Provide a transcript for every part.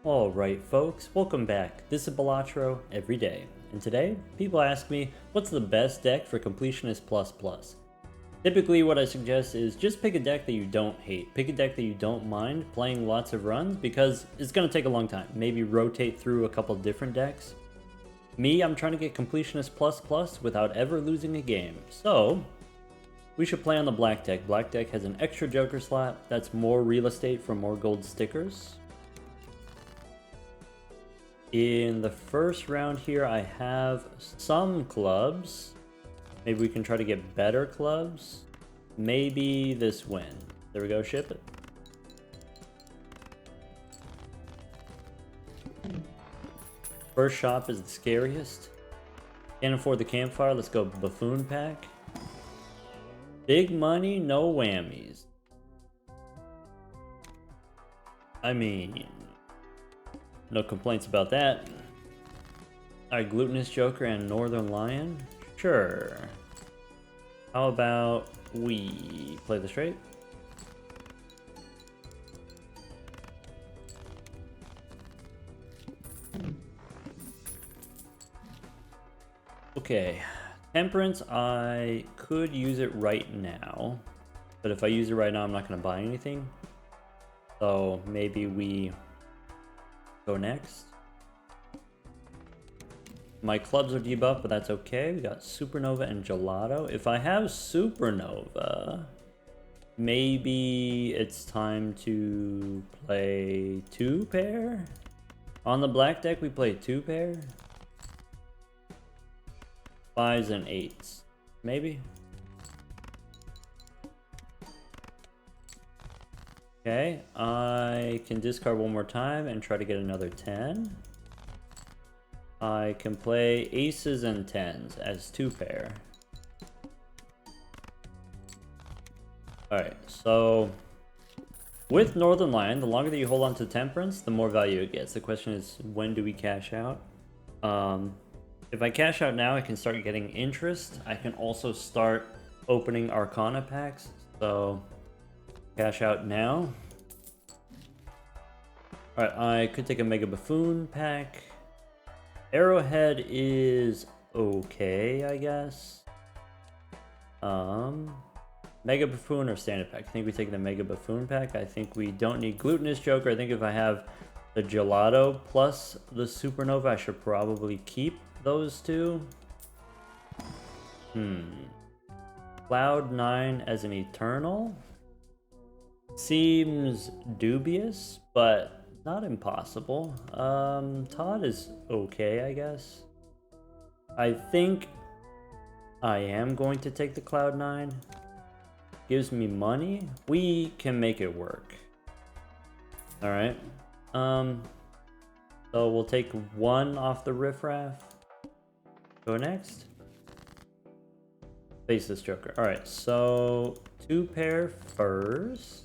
Alright folks, welcome back. This is Balatro every day, and today people ask me what's the best deck for Completionist plus. Typically what I suggest is just pick a deck that you don't hate. Pick a deck that you don't mind playing lots of runs because it's going to take a long time. Maybe rotate through a couple different decks. Me, I'm trying to get Completionist plus without ever losing a game. So we should play on the black deck. Black deck has an extra Joker slot. That's more real estate for more gold stickers. In the first round here, I have some clubs. Maybe we can try to get better clubs. Maybe this win. There we go, ship it. First shop is the scariest. Can't afford the campfire, let's go buffoon pack. Big money, no whammies. I mean, no complaints about that. Alright, Glutinous Joker and Northern Lion? Sure. How about we play the straight? Okay. Temperance, I could use it right now. But if I use it right now, I'm not going to buy anything. So maybe we go next. My clubs are debuffed, but that's okay. We got Supernova and Gelato. If I have Supernova, maybe it's time to play 2-pair. On the black deck, we play 2-pair. 5s and 8s. Maybe. Okay, I can discard one more time and try to get another 10. I can play aces and 10s as 2-pair. Alright, so with Northern Lion, the longer that you hold on to Temperance, the more value it gets. The question is, when do we cash out? If I cash out now, I can start getting interest. I can also start opening Arcana packs. So cash out now. Alright, I could take a Mega Buffoon pack. Arrowhead is okay, I guess. Mega Buffoon or Standard pack? I think we take the Mega Buffoon pack. I think we don't need Glutinous Joker. I think if I have the Gelato plus the Supernova, I should probably keep those two. Cloud9 as an Eternal seems dubious, but not impossible. Todd is okay, I guess. I think I am going to take the Cloud9. Gives me money. We can make it work. Alright. So we'll take one off the riffraff. Go next. Face this Joker. Alright, so 2-pair first.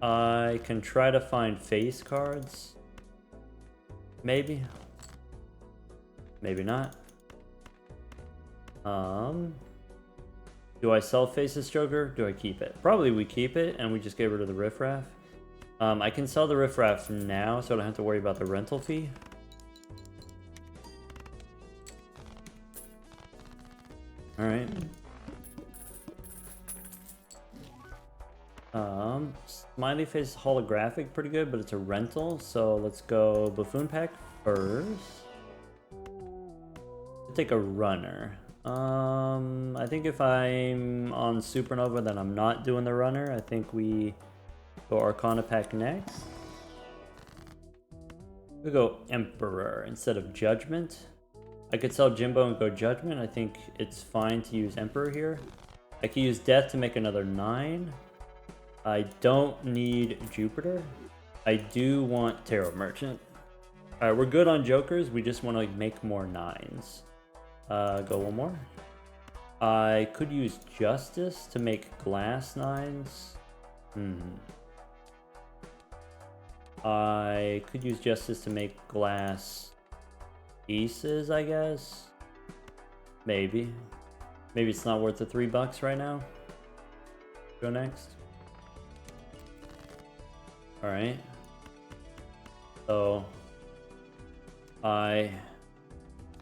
I can try to find face cards. Maybe. Maybe not. Do I sell Faceless Joker? Do I keep it? Probably we keep it and we just get rid of the riffraff. I can sell the riffraff now so I don't have to worry about the rental fee. Alright. Smiley Face holographic, pretty good, but it's a rental, so let's go Buffoon pack first. Take a runner. I think if I'm on Supernova, then I'm not doing the runner. I think we go Arcana pack next. We go Emperor instead of Judgment. I could sell Jimbo and go Judgment. I think it's fine to use Emperor here. I could use Death to make another 9. I don't need Jupiter. I do want Tarot Merchant. Alright, we're good on Jokers. We just want to make more 9s. Go one more. I could use Justice to make glass 9s. I could use Justice to make glass aces, I guess. Maybe. Maybe it's not worth the $3 right now. Go next. Alright. So I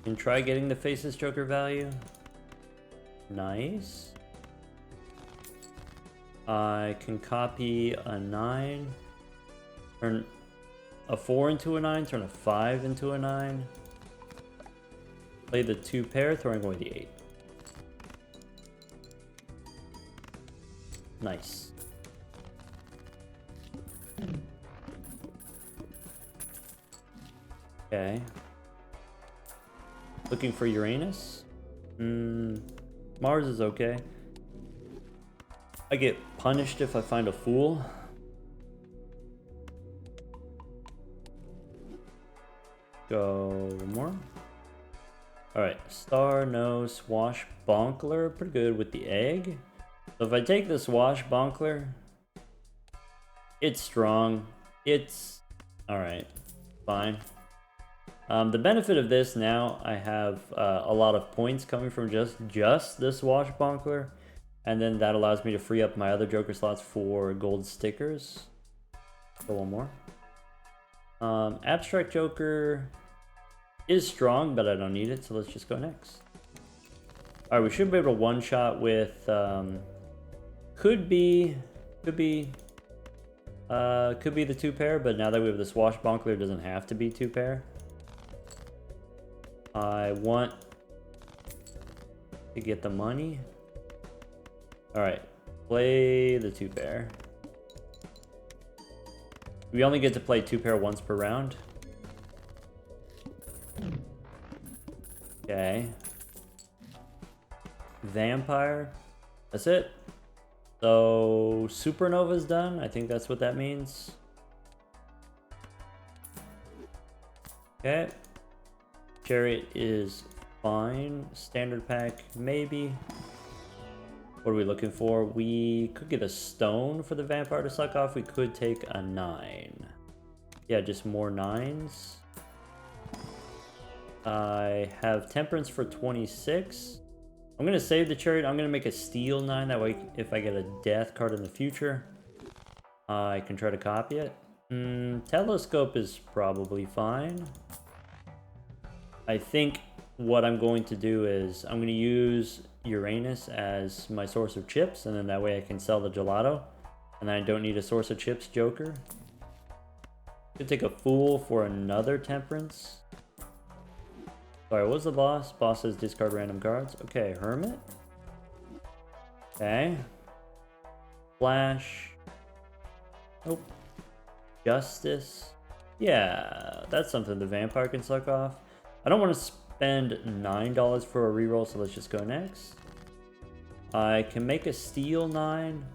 can try getting the Faceless Joker value. Nice. I can copy a 9, turn a 4 into a 9, turn a 5 into a 9. Play the 2 pair, throwing away the 8. Nice. Okay. Looking for Uranus? Mars is okay. I get punished if I find a fool. Go more. Alright, star, no, swashbuckler. Pretty good with the egg. So if I take the swashbuckler, it's strong. It's alright, fine. The benefit of this now, I have a lot of points coming from just the swashbuckler, and then that allows me to free up my other Joker slots for gold stickers. Go one more. Abstract Joker is strong, but I don't need it, so let's just go next. Alright, we should be able to one-shot with, could be the 2 pair, but now that we have the swashbuckler, it doesn't have to be 2 pair. I want to get the money. Alright, play the 2 pair. We only get to play 2 pair once per round. Okay. Vampire. That's it. So, Supernova's done. I think that's what that means. Okay. Chariot is fine. Standard pack, maybe. What are we looking for? We could get a stone for the vampire to suck off. We could take a 9. Yeah, just more 9s. I have temperance for 26. I'm going to save the chariot. I'm going to make a steel 9. That way, if I get a death card in the future, I can try to copy it. Telescope is probably fine. I think what I'm going to do is I'm going to use Uranus as my source of chips, and then that way I can sell the gelato, and I don't need a source of chips Joker. Could take a fool for another temperance. Sorry, what was the boss? Boss says discard random cards. Okay, Hermit. Okay. Flash. Nope. Justice. Yeah, that's something the vampire can suck off. I don't want to spend $9 for a reroll, so let's just go next. I can make a steel 9,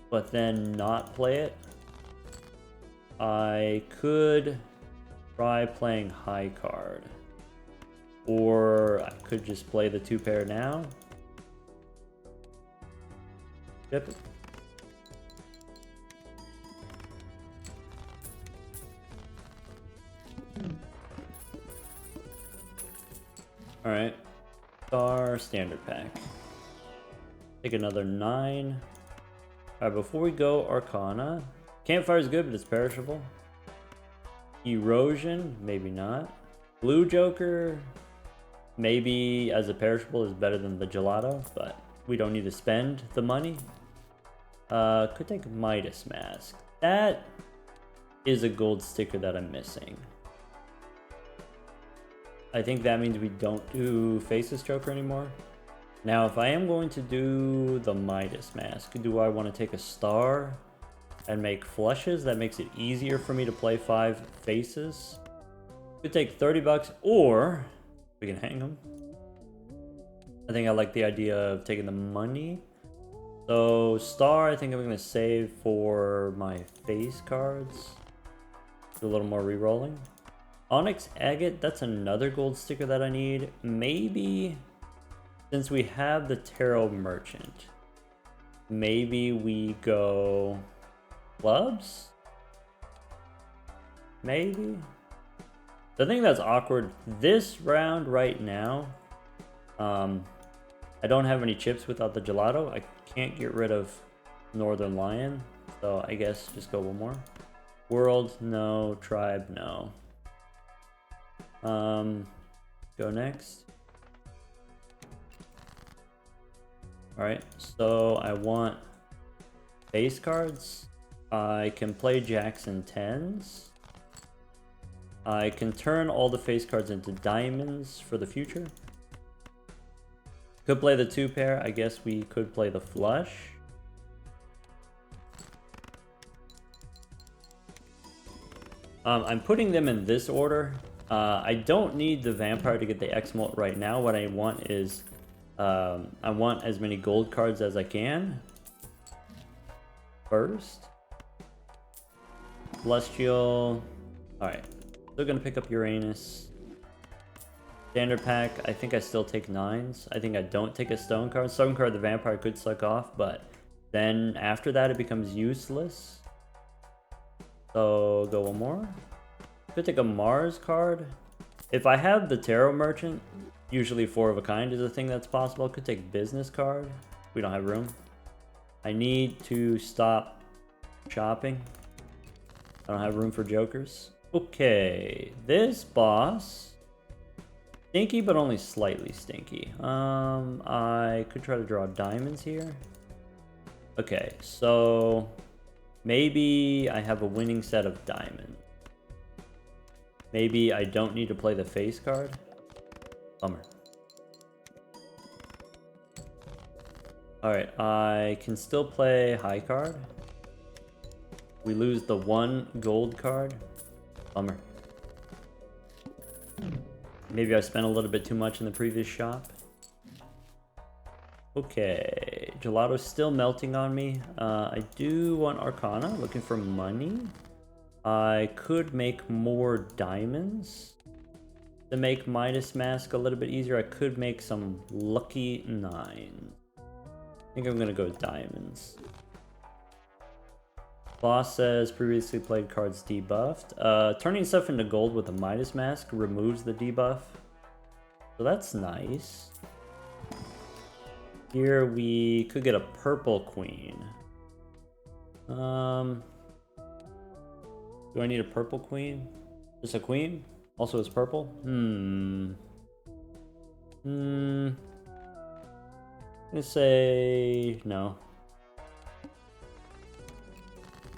but then not play it. I could try playing high card. Or I could just play the 2 pair now. Yep. Alright. Star standard pack. Take another 9. Alright, before we go, Arcana. Campfire is good, but it's perishable. Erosion, maybe not. Blue Joker, maybe as a perishable is better than the gelato, but we don't need to spend the money. Could take Midas Mask. That is a gold sticker that I'm missing. I think that means we don't do Faceless Joker anymore. Now, if I am going to do the Midas Mask, do I want to take a star and make flushes? That makes it easier for me to play 5 faces. Could take 30 bucks, or we can hang them. I think I like the idea of taking the money. So star, I think I'm going to save for my face cards. Do a little more re-rolling. Onyx Agate, that's another gold sticker that I need. Maybe, since we have the Tarot Merchant, maybe we go clubs? Maybe? The thing that's awkward this round right now, I don't have any chips without the gelato. I can't get rid of Northern Lion, so I guess just go one more. World, no. Tribe, no. Go next. Alright, so I want base cards. I can play jacks and tens. I can turn all the face cards into diamonds for the future. Could play the 2 pair. I guess we could play the flush. I'm putting them in this order. I don't need the vampire to get the X-Molt right now. What I want is, I want as many gold cards as I can. First. Celestial. Alright. Still gonna pick up Uranus. Standard pack, I think I still take 9s. I think I don't take a stone card. Stone card, the vampire could suck off, but then after that it becomes useless. So go one more. Could take a Mars card. If I have the Tarot Merchant, usually 4 of a kind is a thing that's possible. Could take business card. We don't have room. I need to stop shopping. I don't have room for jokers. Okay, this boss, stinky but only slightly stinky. I could try to draw diamonds here. Okay, so maybe I have a winning set of diamonds. Maybe I don't need to play the face card. Bummer. Alright, I can still play high card. We lose the 1 gold card. Bummer. Maybe I spent a little bit too much in the previous shop. Okay, gelato's still melting on me. I do want Arcana, looking for money. I could make more diamonds to make Midas Mask a little bit easier. I could make some lucky 9. I think I'm gonna go diamonds. Boss says previously played cards debuffed. Turning stuff into gold with a Midas Mask removes the debuff. So that's nice. Here we could get a purple queen. Do I need a purple queen? Just a queen? Also is purple? I'm gonna say no.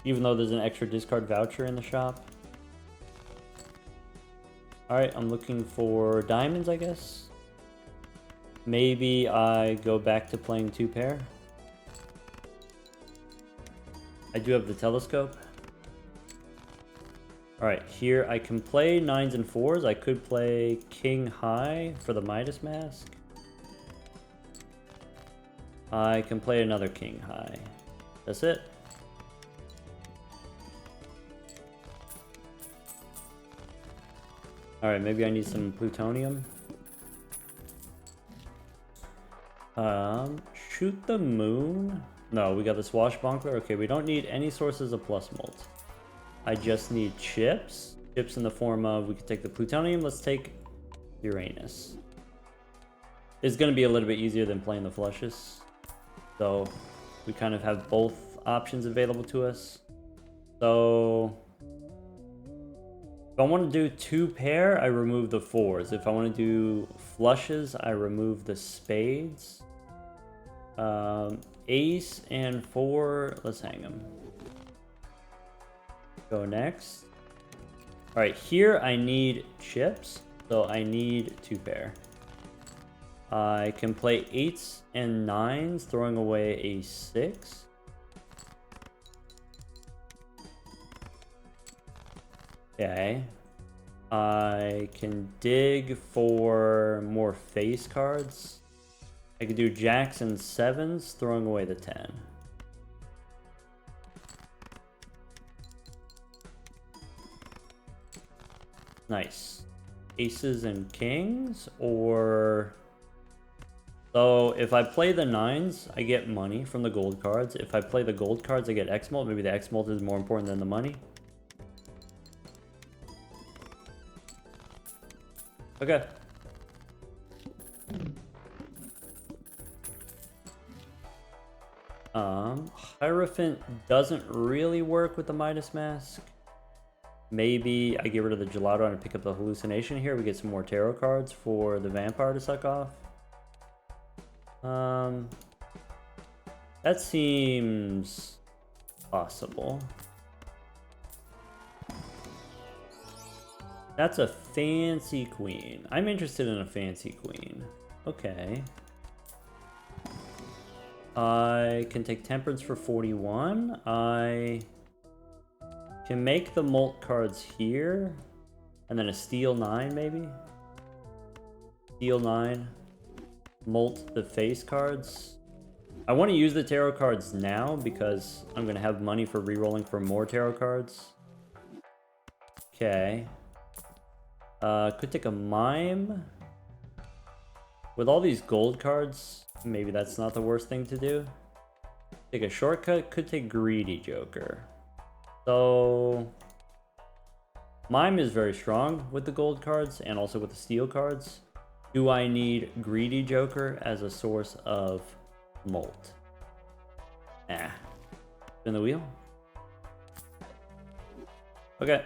Even though there's an extra discard voucher in the shop. Alright, I'm looking for diamonds, I guess. Maybe I go back to playing 2 pair. I do have the telescope. Alright, here I can play 9s and 4s. I could play King High for the Midas Mask. I can play another King High. That's it. Alright, maybe I need some plutonium. Shoot the moon? No, we got the swashbuckler. Okay, we don't need any sources of plus molt. I just need chips. Chips in the form of, we could take the plutonium, let's take Uranus. It's gonna be a little bit easier than playing the flushes. So, we kind of have both options available to us. So, if I want to do 2 pair, I remove the 4s. If I want to do flushes, I remove the spades. Ace and 4, let's hang them. Go next. Alright, here I need chips, so I need 2 pair. I can play 8s and 9s, throwing away a 6. Okay. I can dig for more face cards. I could do jacks and 7s, throwing away the 10. Nice. Aces and kings, or... So, if I play the 9s, I get money from the gold cards. If I play the gold cards, I get X-Molt. Maybe the X-Molt is more important than the money. Okay. Hierophant doesn't really work with the Midas Mask. Maybe I get rid of the gelato and pick up the hallucination here. We get some more tarot cards for the vampire to suck off. That seems possible. That's a fancy queen. I'm interested in a fancy queen. Okay. I can take temperance for 41. I can make the molt cards here. And then a steel 9 maybe? Steel 9. Molt the face cards. I want to use the tarot cards now because I'm going to have money for rerolling for more tarot cards. Okay. Could take a mime. With all these gold cards, maybe that's not the worst thing to do. Take a shortcut, could take greedy joker. So mime is very strong with the gold cards and also with the steel cards. Do I need greedy joker as a source of molt? Nah. Spin the wheel. Okay.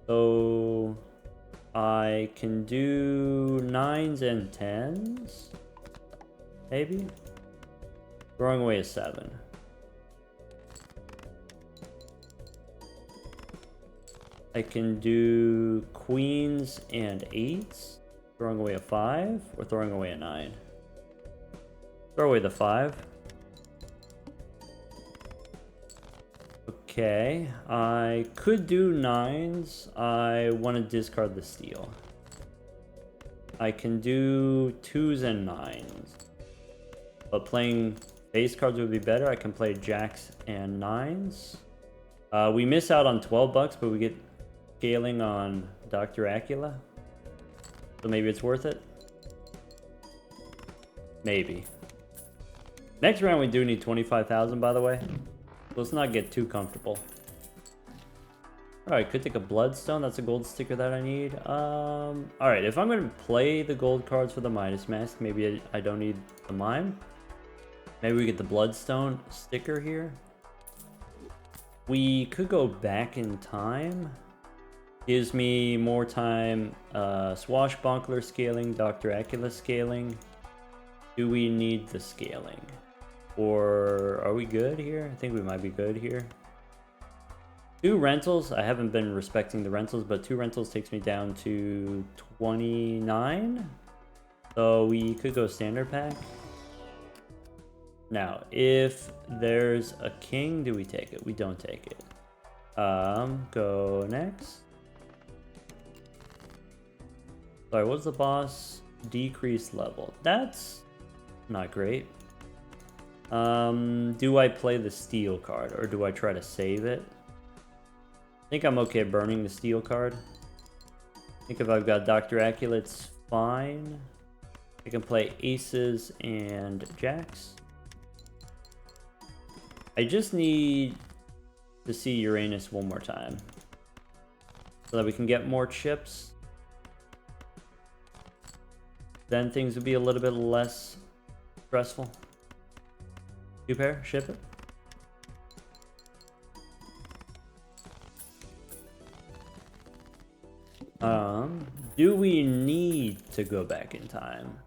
So I can do 9s and 10s. Maybe. Throwing away a 7. I can do queens and 8s. Throwing away a 5 or throwing away a 9. Throw away the 5. Okay, I could do 9s. I want to discard the steel. I can do 2s and 9s. But playing base cards would be better. I can play jacks and 9s. We miss out on 12 bucks, but we get scaling on Dr. Acula. So maybe it's worth it. Maybe. Next round we do need 25,000, by the way. Let's not get too comfortable. Alright, could take a bloodstone. That's a gold sticker that I need. Alright, if I'm going to play the gold cards for the Midas Mask, maybe I don't need the mime. Maybe we get the bloodstone sticker here. We could go back in time. Gives me more time. Swashbuckler scaling, Dr. Acula scaling. Do we need the scaling? Or are we good here? I think we might be good here. 2 rentals. I haven't been respecting the rentals, but 2 rentals takes me down to 29. So we could go standard pack. Now, if there's a king, do we take it? We don't take it. Go next. Sorry, what's the boss? Decreased level. That's not great. Do I play the steel card or do I try to save it? I think I'm okay burning the steel card. I think if I've got Dr. Acula, it's fine. I can play aces and jacks. I just need to see Uranus one more time so that we can get more chips. Then things would be a little bit less stressful. 2 pair, ship it. Do we need to go back in time?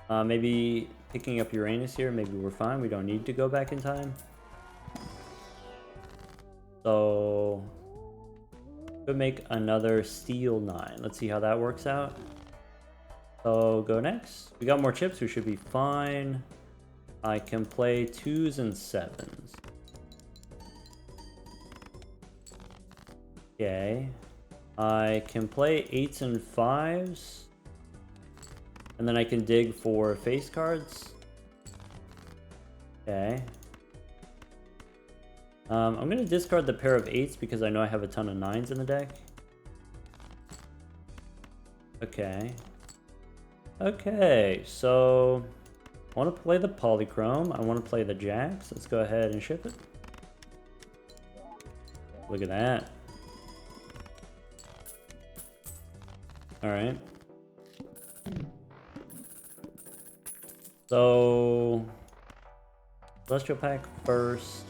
Maybe picking up Uranus here, maybe we're fine. We don't need to go back in time. So could make another steel 9. Let's see how that works out. So go next. We got more chips, we should be fine. I can play 2s and 7s. Okay. I can play 8s and 5s. And then I can dig for face cards. Okay. I'm going to discard the pair of 8s because I know I have a ton of 9s in the deck. Okay. Okay, so I want to play the polychrome. I want to play the jacks. Let's go ahead and ship it. Look at that. Alright. So Celestial pack first.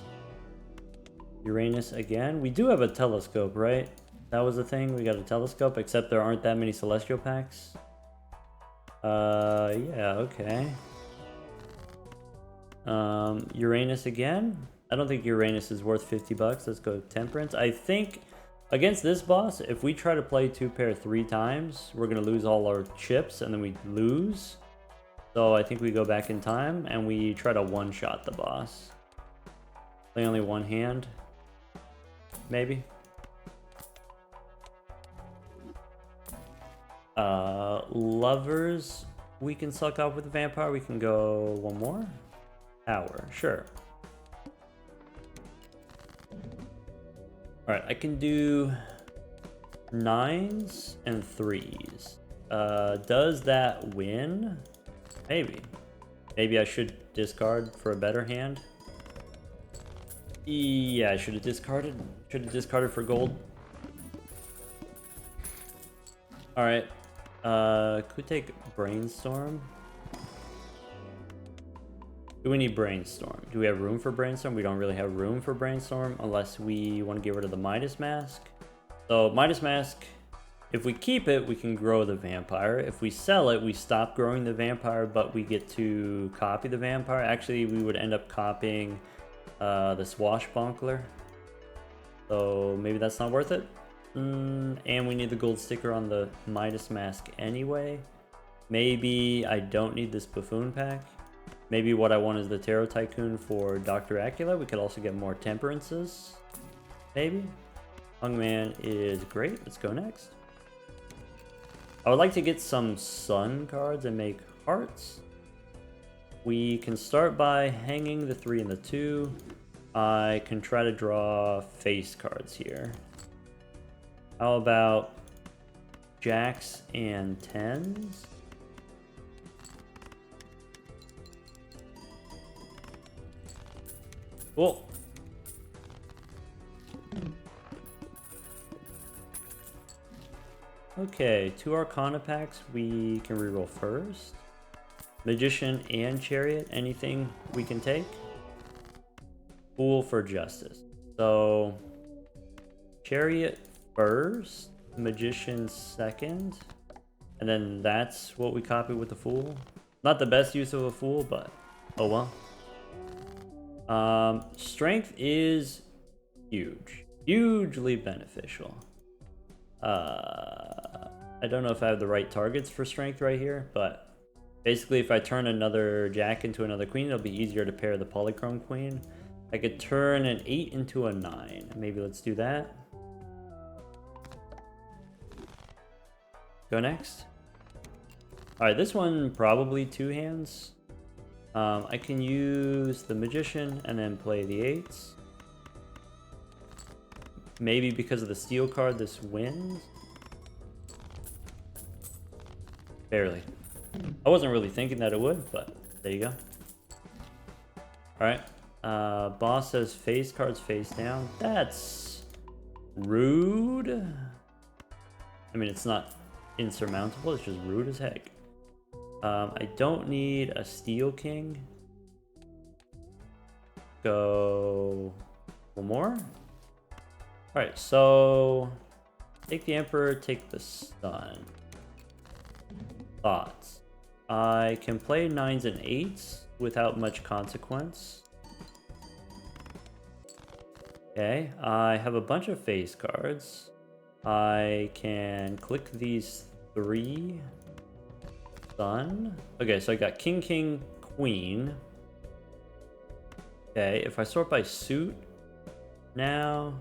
Uranus again. We do have a telescope, right? That was the thing. We got a telescope, except there aren't that many celestial packs. Yeah, okay. Uranus again. I don't think Uranus is worth 50 bucks. Let's go Temperance. I think against this boss, if we try to play 2-pair 3 times, we're gonna lose all our chips and then we lose. So I think we go back in time and we try to one-shot the boss. Play only one hand, maybe. Lovers, we can suck up with the vampire. We can go one more. Hour, sure. Alright, I can do 9s and 3s. Does that win? Maybe. Maybe I should discard for a better hand. Yeah, I should have discarded. Should have discarded for gold. Alright. Could take Brainstorm. Do we need Brainstorm? Do we have room for Brainstorm? We don't really have room for Brainstorm unless we want to get rid of the Midas Mask. So Midas Mask, if we keep it, we can grow the vampire. If we sell it, we stop growing the vampire, but we get to copy the vampire. Actually, we would end up copying the Swashbuckler. So maybe that's not worth it. And we need the gold sticker on the Midas Mask anyway. Maybe I don't need this Buffoon pack. Maybe what I want is the Tarot Tycoon for Dr. Acula. We could also get more Temperances. Maybe. Hungman is great. Let's go next. I would like to get some Sun cards and make hearts. We can start by hanging the 3 and the 2. I can try to draw face cards here. How about jacks and 10s? Cool. Okay, 2 Arcana packs we can reroll first. Magician and Chariot, anything we can take. Fool for Justice. So, Chariot first, Magician second, and then that's what we copy with the Fool. Not the best use of a Fool, but oh well. Strength is huge. Hugely beneficial. I don't know if I have the right targets for strength right here, but basically if I turn another jack into another queen, it'll be easier to pair the polychrome queen. I could turn an 8 into a 9. Maybe let's do that. Go next. Alright, this one probably 2 hands. I can use the Magician and then play the 8s. Maybe because of the steel card, this wins. Barely. I wasn't really thinking that it would, but there you go. Alright. Boss says face cards face down. That's rude. I mean, it's not insurmountable, it's just rude as heck. I don't need a Steel King. Go one more. Alright, so take the Emperor, take the Sun. Thoughts. I can play 9s and 8s without much consequence. Okay, I have a bunch of face cards. I can click these 3. Sun. Okay, so I got King, King, Queen. Okay, if I sort by suit now,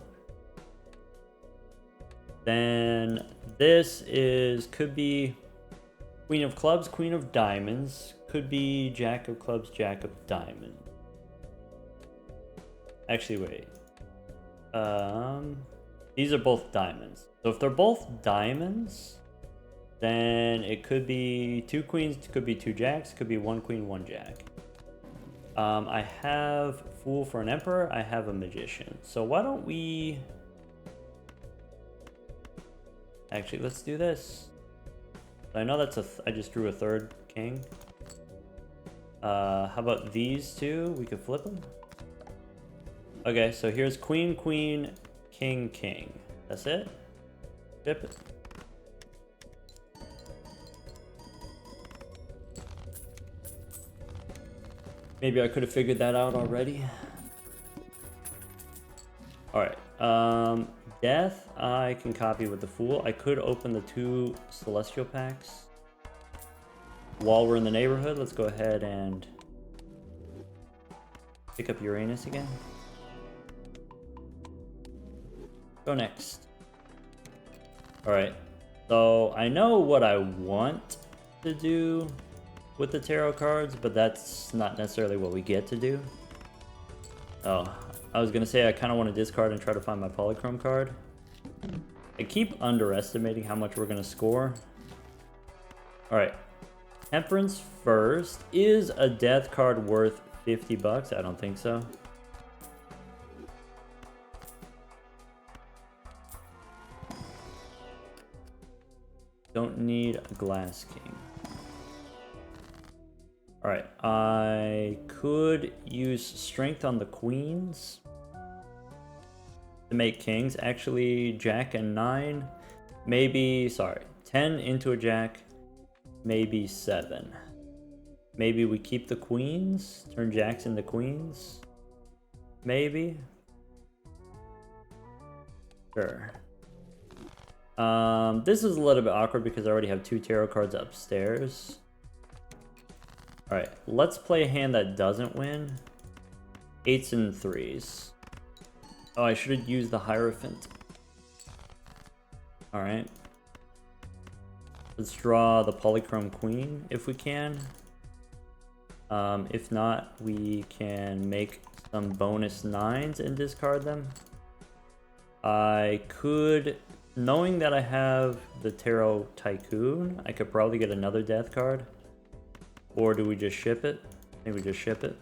then this could be Queen of Clubs, Queen of Diamonds, could be Jack of Clubs, Jack of Diamonds. Actually, wait. These are both diamonds. So if they're both diamonds, then it could be 2 queens, could be 2 jacks, could be 1 queen, 1 jack. I have Fool for an Emperor, I have a Magician. So why don't we... Actually, let's do this. I know that's I just drew a 3rd king. How about these 2? We could flip them. Okay, so here's queen, queen, king, king. That's it? Ship it. Maybe I could have figured that out already. Alright, death, I can copy with the Fool. I could open the 2 Celestial packs. While we're in the neighborhood, let's go ahead and pick up Uranus again. Go next. Alright, so I know what I want to do with the tarot cards, but that's not necessarily what we get to do. Oh, I was gonna say I kind of want to discard and try to find my polychrome card. I keep underestimating how much we're gonna score. Alright, Temperance first. Is a death card worth 50 bucks? I don't think so. Don't need a Glass King. Alright, I could use Strength on the queens to make kings. Actually, Jack and 9. Maybe, sorry, 10 into a Jack. Maybe 7. Maybe we keep the queens, turn Jacks into queens. Maybe. Sure. This is a little bit awkward because I already have 2 tarot cards upstairs. Alright, let's play a hand that doesn't win. 8s and 3s. Oh, I should have used the Hierophant. Alright. Let's draw the Polychrome Queen if we can. If not, we can make some bonus 9s and discard them. I could, knowing that I have the Tarot Tycoon, I could probably get another death card. Or do we just ship it? Maybe we just ship it.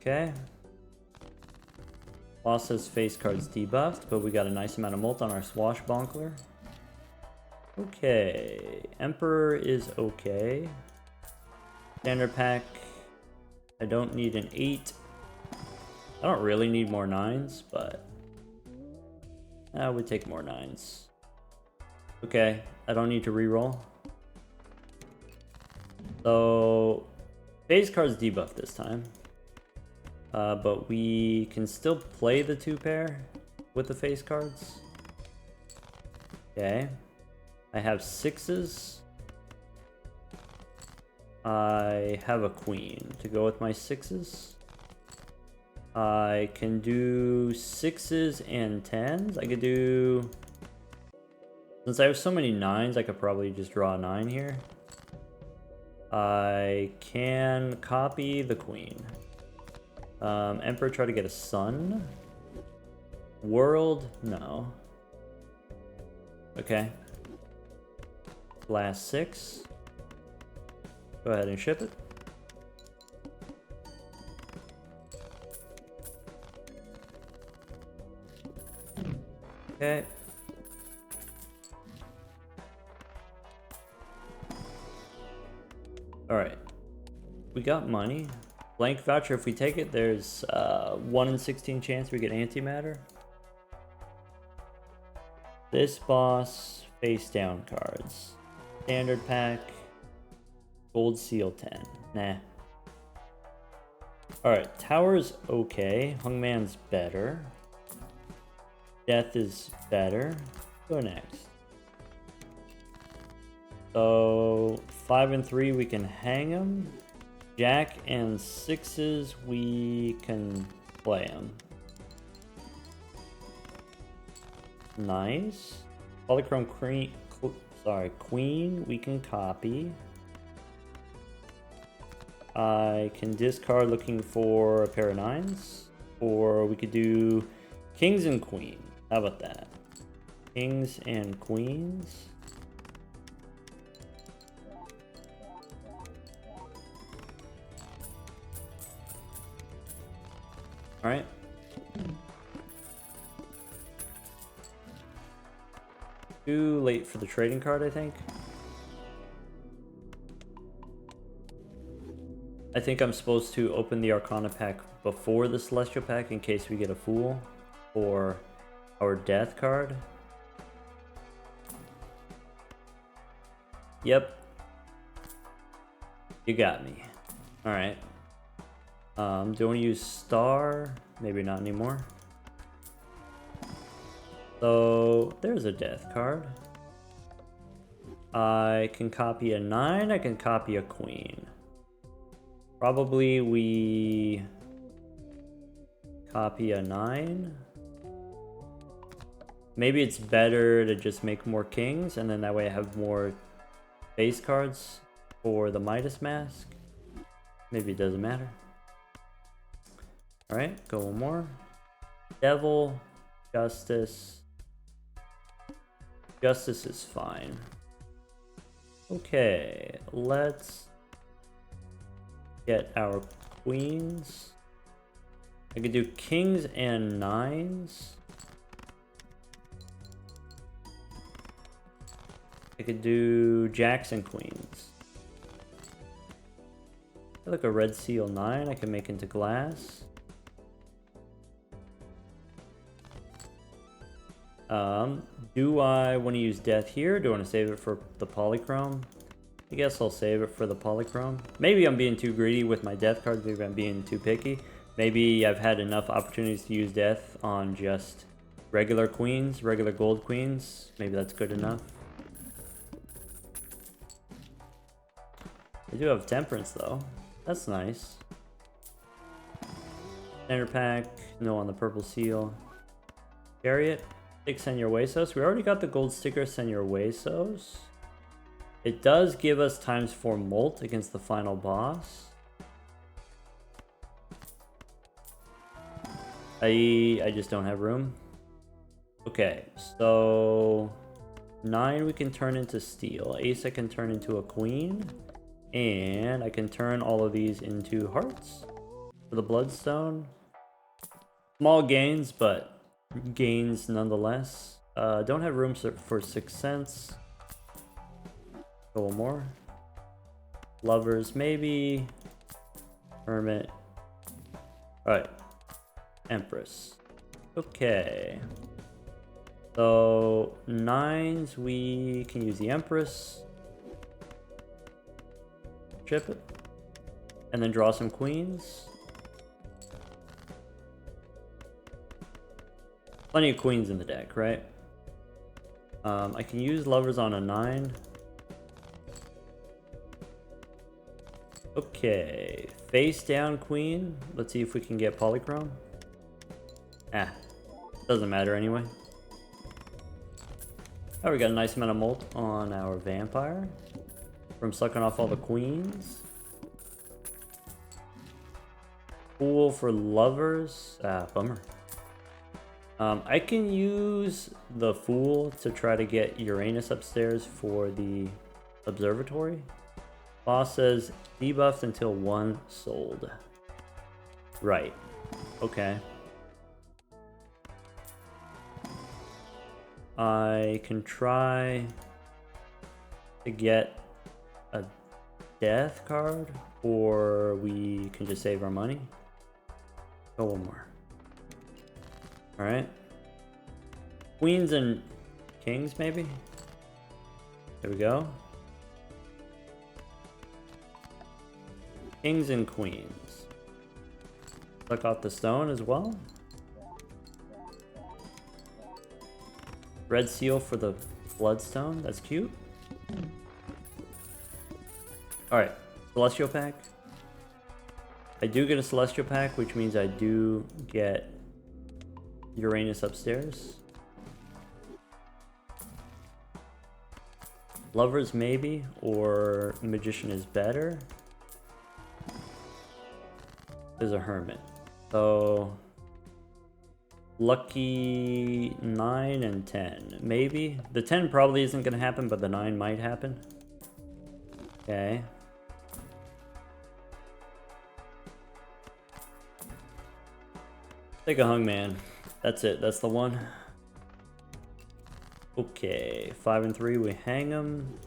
Okay. Lost says face cards debuffed, but we got a nice amount of mult on our Swashbuckler. Okay. Emperor is okay. Standard pack. I don't need an 8. I don't really need more 9s, but I would take more 9s. Okay, I don't need to reroll. So, base card's debuffed this time. But we can still play the 2 pair with the face cards. Okay. I have 6s. I have a queen to go with my 6s. I can do 6s and 10s. I could do... Since I have so many 9s, I could probably just draw a 9 here. I can copy the queen. Emperor, try to get a sun. World, no. Okay. Last 6. Go ahead and ship it. Okay. Alright. We got money. Blank voucher, if we take it, there's 1 in 16 chance we get antimatter. This boss, face down cards. Standard pack. Gold seal 10. Nah. Alright, Tower's okay. Hungman's better. Death is better. Go next. So 5 and 3 we can hang them. Jack and 6s we can play them. Nice. Polychrome queen we can copy. I can discard looking for a pair of 9s. Or we could do kings and queens. How about that? Kings and queens. Alright. Too late for the trading card, I think. I think I'm supposed to open the Arcana pack before the Celestial pack in case we get a Fool for our Death card. Yep. You got me. Alright. Do I want to use Star? Maybe not anymore. So, there's a Death card. I can copy a 9, I can copy a Queen. Probably we copy a 9. Maybe it's better to just make more Kings, and then that way I have more base cards for the Midas Mask. Maybe it doesn't matter. Alright, go one more. Devil, Justice. Justice is fine. Okay, let's get our queens. I could do kings and 9s. I could do jacks and queens. I like a red seal 9 I can make into glass. Do I want to use death here? Do I want to save it for the polychrome? I guess I'll save it for the polychrome. Maybe I'm being too greedy with my death cards. Maybe I'm being too picky. Maybe I've had enough opportunities to use death on just regular queens, regular gold queens. Maybe that's good enough. I do have temperance though. That's nice. Standard pack, no on the purple seal. Chariot. Senor Huesos. We already got the gold sticker Senor Huesos. It does give us ×4 molt against the final boss. I just don't have room. Okay, so 9 we can turn into steel. Ace I can turn into a queen. And I can turn all of these into hearts for the bloodstone. Small gains, but gains nonetheless. Don't have room for 6 cents. Go one more. Lovers maybe. Hermit. Alright. Empress. Okay. So 9s we can use the Empress. Chip it. And then draw some queens. Plenty of queens in the deck, right? I can use lovers on a 9. Okay, face down queen. Let's see if we can get polychrome. Ah, doesn't matter anyway. Oh, we got a nice amount of molt on our vampire from sucking off all the queens. Fool for lovers. Ah, bummer. I can use the Fool to try to get Uranus upstairs for the observatory. Boss says debuffed until 1 sold. Right. Okay. I can try to get a death card, or we can just save our money. Go one more. Alright. Queens and kings, maybe? There we go. Kings and queens. Suck off the stone as well. Red seal for the bloodstone. That's cute. Alright. Celestial pack. I do get a celestial pack, which means I do get Uranus upstairs. Lovers maybe, or magician is better. There's a hermit. So lucky 9 and 10. Maybe. The 10 probably isn't going to happen, but the 9 might happen. Okay. Take a hungman. That's it. That's the one. Okay. 5 and 3. We hang them.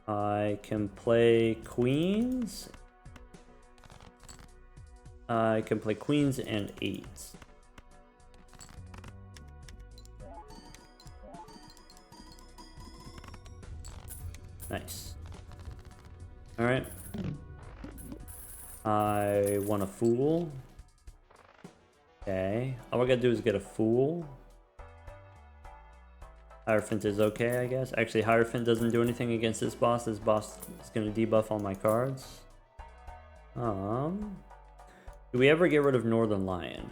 I can play queens. I can play queens and eights. Nice. Alright. I want a fool. Okay. All I gotta do is get a fool. Hierophant is okay, I guess. Actually, Hierophant doesn't do anything against this boss. This boss is gonna debuff all my cards. Do we ever get rid of Northern Lion?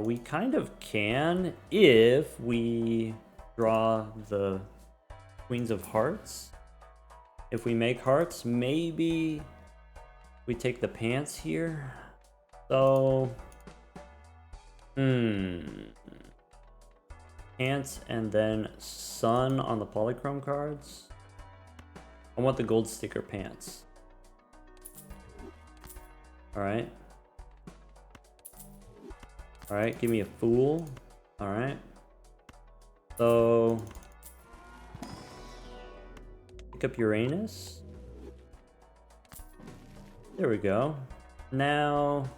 We kind of can if we draw the Queens of Hearts. If we make hearts, maybe we take the pants here. So, pants and then sun on the polychrome cards. I want the gold sticker pants. Alright. Alright, give me a fool. Alright. So, pick up Uranus. There we go. Now,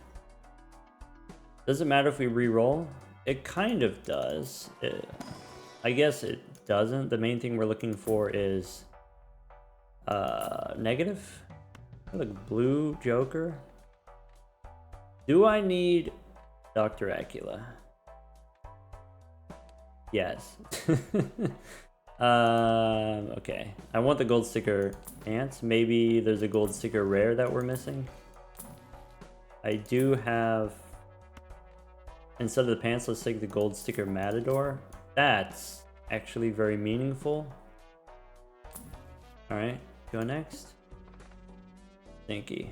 does it matter if we re-roll? It kind of does. I guess it doesn't. The main thing we're looking for is negative. Like blue Joker. Do I need Dr. Acula? Yes. Okay. I want the gold sticker ants. Maybe there's a gold sticker rare that we're missing. I do have... Instead of the pants, let's take the gold sticker Matador. That's actually very meaningful. Alright, go next. Thanky.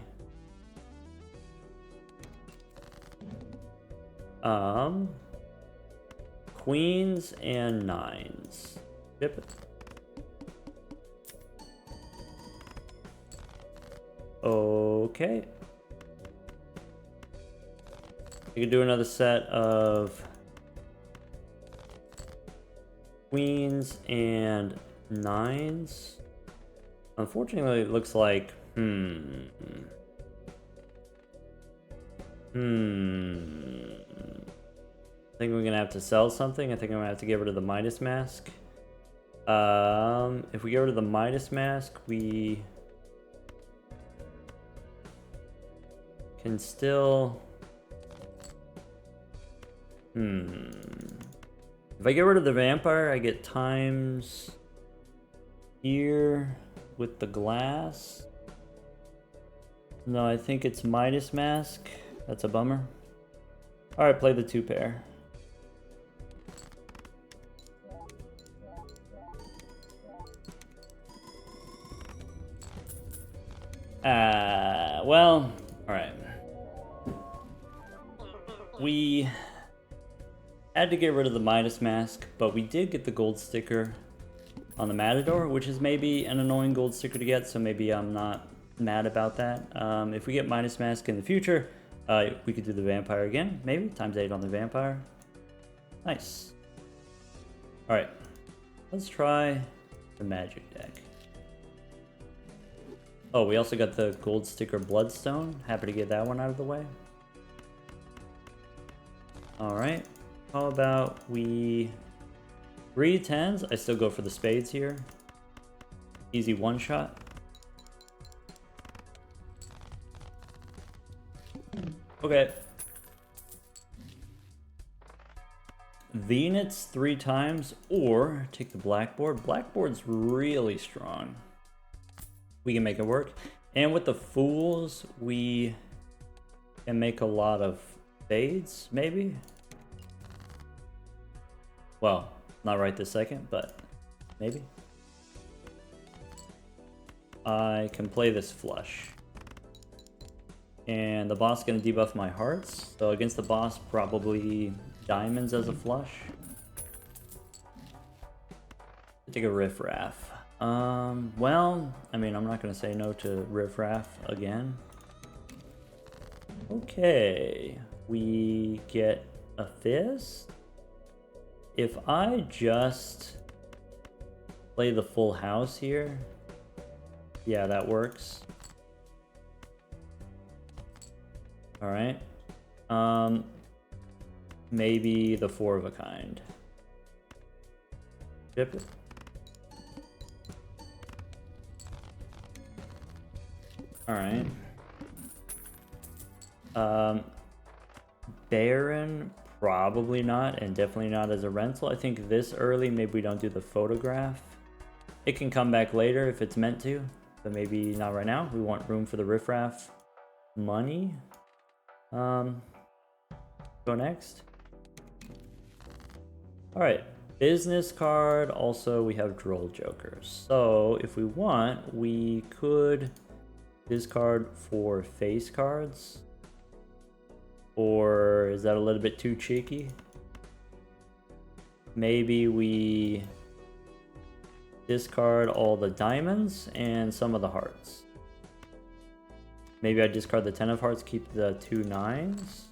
Queens and nines. Chip it. Okay. We could do another set of queens and nines. Unfortunately, it looks like I think we're gonna have to sell something. I think I'm gonna have to get rid of the Midas mask. If we get rid of the Midas mask, we can still... If I get rid of the vampire, I get times here with the glass. No, I think it's Midas mask. That's a bummer. Alright, play the 2 pair. Well, alright. We had to get rid of the Midas mask, but we did get the gold sticker on the Matador, which is maybe an annoying gold sticker to get, so maybe I'm not mad about that. If we get Midas mask in the future, we could do the vampire again, maybe times 8 on the vampire. Nice. Alright, let's try the magic deck. Oh, we also got the gold sticker Bloodstone. Happy to get that one out of the way. Alright, how about we... 3 10s? I still go for the spades here. Easy one shot. Okay. Venus 3 times, or take the blackboard. Blackboard's really strong. We can make it work. And with the fools, we can make a lot of spades, maybe? Well, not right this second, but maybe. I can play this flush. And the boss is going to debuff my hearts. So against the boss, probably diamonds as a flush. Take a riffraff. Well, I mean, I'm not going to say no to riffraff again. Okay, we get a fist. If I just play the full house here. Yeah, that works. All right. Maybe the 4 of a kind. Chip it. All right. Baron, probably not, and definitely not as a rental. I think this early, maybe we don't do the photograph. It can come back later if it's meant to, but maybe not right now. We want room for the riffraff money. Go next. All right, business card. Also, we have droll jokers. So if we want, we could discard 4 face cards. Or is that a little bit too cheeky? Maybe we discard all the diamonds and some of the hearts. Maybe I discard the 10 of hearts, keep the 2 9s.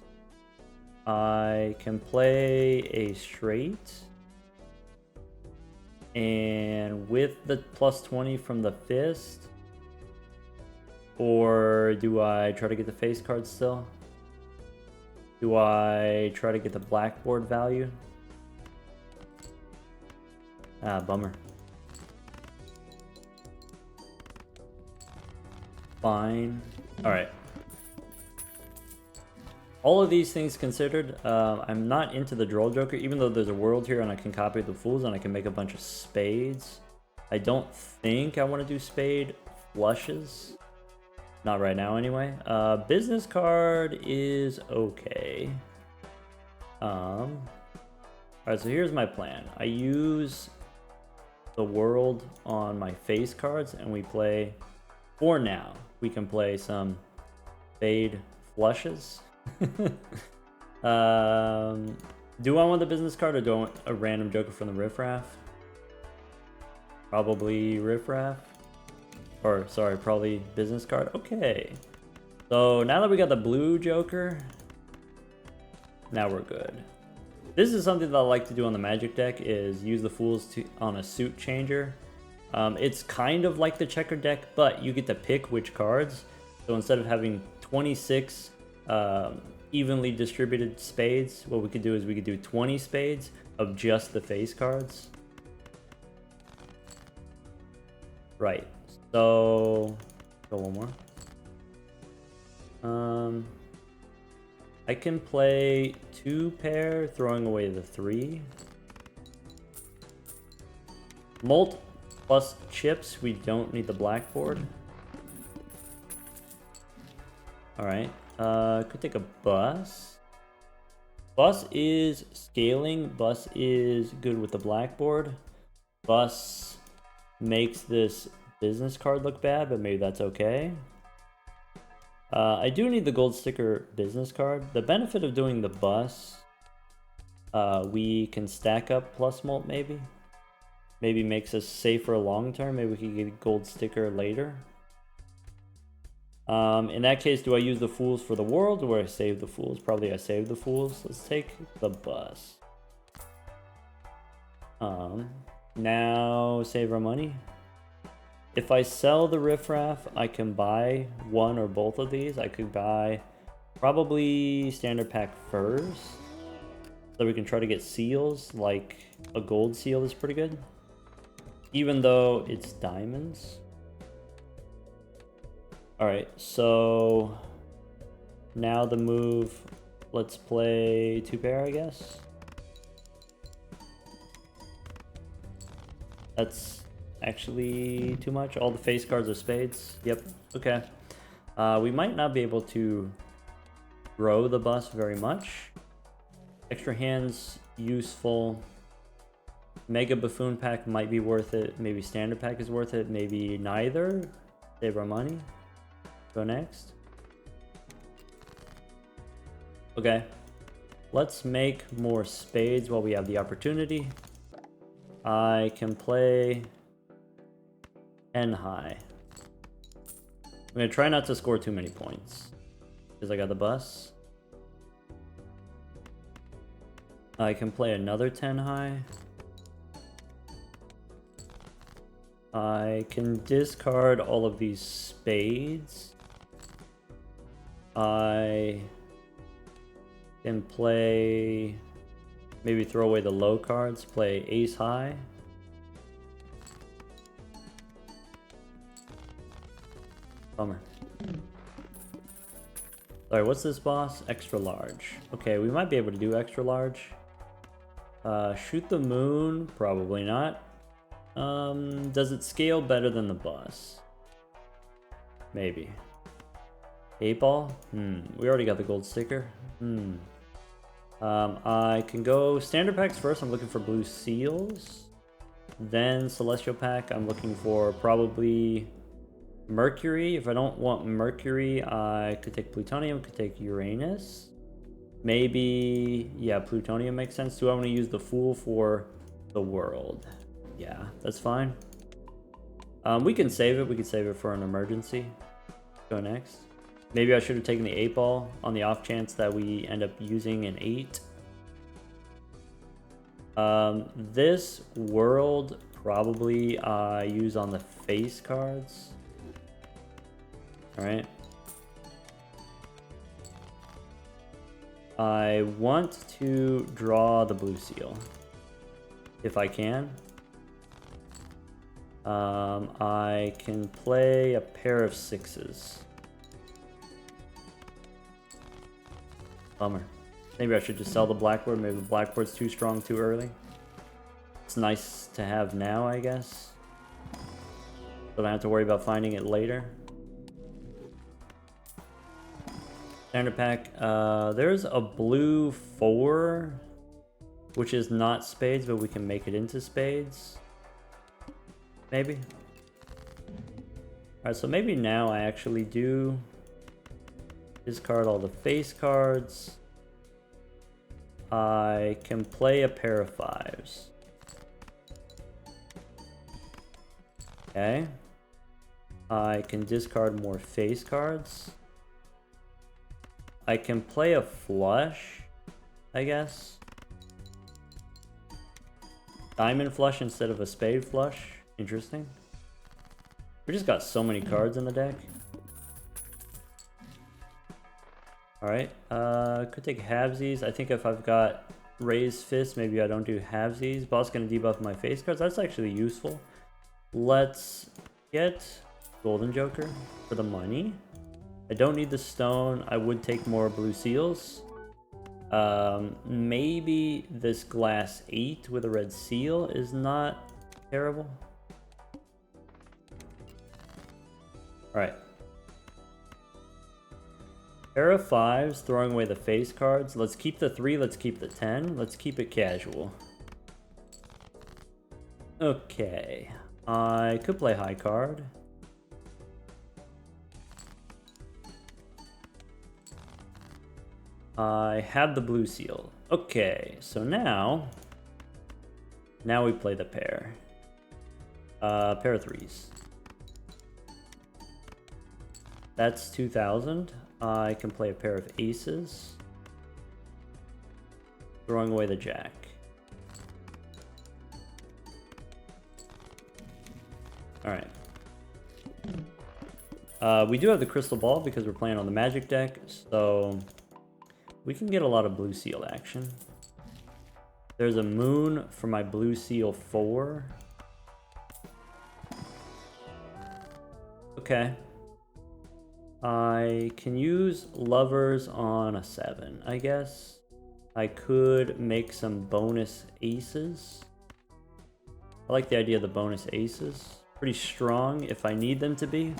I can play a straight. And with the plus 20 from the fist. Or do I try to get the face card still? Do I try to get the blackboard value? Ah, bummer. Fine. Alright. All of these things considered, I'm not into the droll joker, even though there's a world here and I can copy the fools and I can make a bunch of spades. I don't think I want to do spade flushes. Not right now, anyway. Business card is okay. Alright, so here's my plan. I use the world on my face cards, and we play, for now, we can play some spade flushes. Do I want the business card, or do I want a random joker from the riffraff? Probably riffraff. Or, sorry, probably business card. Okay. So, now that we got the blue joker, now we're good. This is something that I like to do on the magic deck, is use the fools on a suit changer. It's kind of like the checker deck, but you get to pick which cards. So instead of having 26 evenly distributed spades, what we could do is we could do 20 spades of just the face cards. Right. So, go one more. I can play 2 pair, throwing away the 3. Molt plus chips, we don't need the blackboard. Alright, could take a bus. Bus is scaling, bus is good with the blackboard. Bus makes this business card look bad, but maybe that's okay. I do need the gold sticker business card. The benefit of doing the bus, we can stack up plus molt maybe. Maybe makes us safer long term. Maybe we can get a gold sticker later. In that case, do I use the fools for the world, or do I save the fools? Probably I save the fools. Let's take the bus. Now save our money. If I sell the riffraff, I can buy one or both of these. I could buy probably standard pack first, so we can try to get seals. Like a gold seal is pretty good, even though it's diamonds. Alright, so now the move, let's play 2 pair, I guess. That's actually too much. All the face cards are spades. Yep, okay. We might not be able to grow the bus very much. Extra hands, useful. Mega Buffoon pack might be worth it. Maybe standard pack is worth it. Maybe neither. Save our money. Go next. Okay. Let's make more spades while we have the opportunity. I can play 10 high. I'm going to try not to score too many points, because I got the bus. I can play another 10 high. I can discard all of these spades. I can play, maybe throw away the low cards, play ace high. Bummer. Sorry, what's this boss? Extra large. Okay, we might be able to do extra large. Shoot the moon? Probably not. Does it scale better than the bus? Maybe. 8-ball? We already got the gold sticker. I can go standard packs first. I'm looking for blue seals. Then celestial pack. I'm looking for probably Mercury. If I don't want Mercury, I could take plutonium, could take Uranus. Maybe, yeah, plutonium makes sense. Do I want to use the Fool for the world? Yeah, that's fine. We can save it. We could save it for an emergency. Go next. Maybe I should have taken the 8-ball on the off chance that we end up using an 8. This world probably I use on the face cards. Alright. I want to draw the blue seal. If I can. I can play a pair of 6s. Bummer. Maybe I should just sell the blackboard. Maybe the blackboard's too strong too early. It's nice to have now, I guess. So I don't have to worry about finding it later. Standard pack. There's a blue 4, which is not spades, but we can make it into spades. Maybe. Alright, so maybe now I actually do discard all the face cards. I can play a pair of 5s. Okay. I can discard more face cards. I can play a flush, I guess. Diamond flush instead of a spade flush. Interesting. We just got so many cards in the deck. Alright, could take halvesies. I think if I've got raised fists, maybe I don't do halvesies. Boss gonna debuff my face cards. That's actually useful. Let's get Golden Joker for the money. I don't need the stone. I would take more blue seals. Maybe this glass 8 with a red seal is not terrible. Alright. Pair of 5s, throwing away the face cards. Let's keep the 3, let's keep the 10. Let's keep it casual. Okay. I could play high card. I have the blue seal. Okay, so now we play the pair. Pair of 3s. That's 2,000. I can play a pair of aces. Throwing away the jack. Alright. We do have the crystal ball because we're playing on the magic deck, so we can get a lot of blue seal action. There's a moon for my blue seal 4. Okay. I can use lovers on a 7, I guess. I could make some bonus aces. I like the idea of the bonus aces. Pretty strong if I need them to be.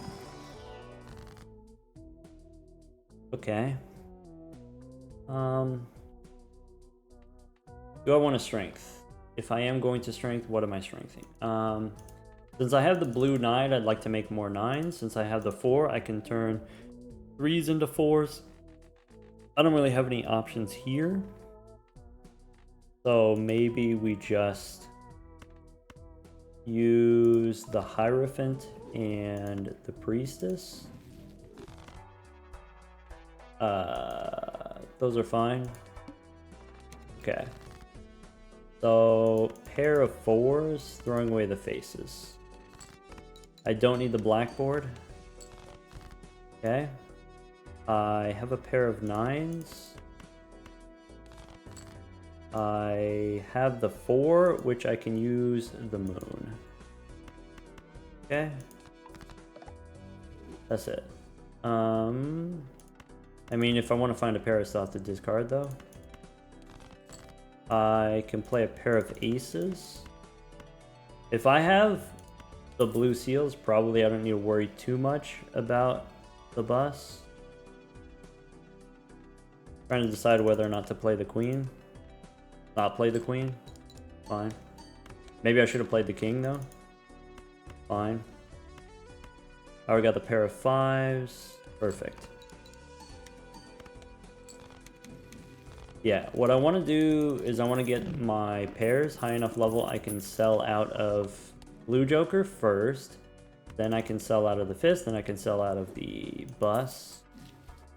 Okay. Do I want a strength? If I am going to strength, what am I strengthening? Since I have the blue 9, I'd like to make more 9s. Since I have the 4, I can turn 3s into 4s. I don't really have any options here. So maybe we just use the Hierophant and the Priestess. Those are fine. Okay. So, pair of 4s, throwing away the faces. I don't need the blackboard. Okay. I have a pair of 9s. I have the 4, which I can use the moon. Okay. That's it. I mean, if I want to find a pair, I still have to discard, though. I can play a pair of aces. If I have the blue seals, probably I don't need to worry too much about the bus. Trying to decide whether or not to play the queen. Not play the queen. Fine. Maybe I should have played the king, though. Fine. I already got the pair of 5s. Perfect. Yeah, what I want to do is I want to get my pairs high enough level I can sell out of blue joker first. Then I can sell out of the fist. Then I can sell out of the bus.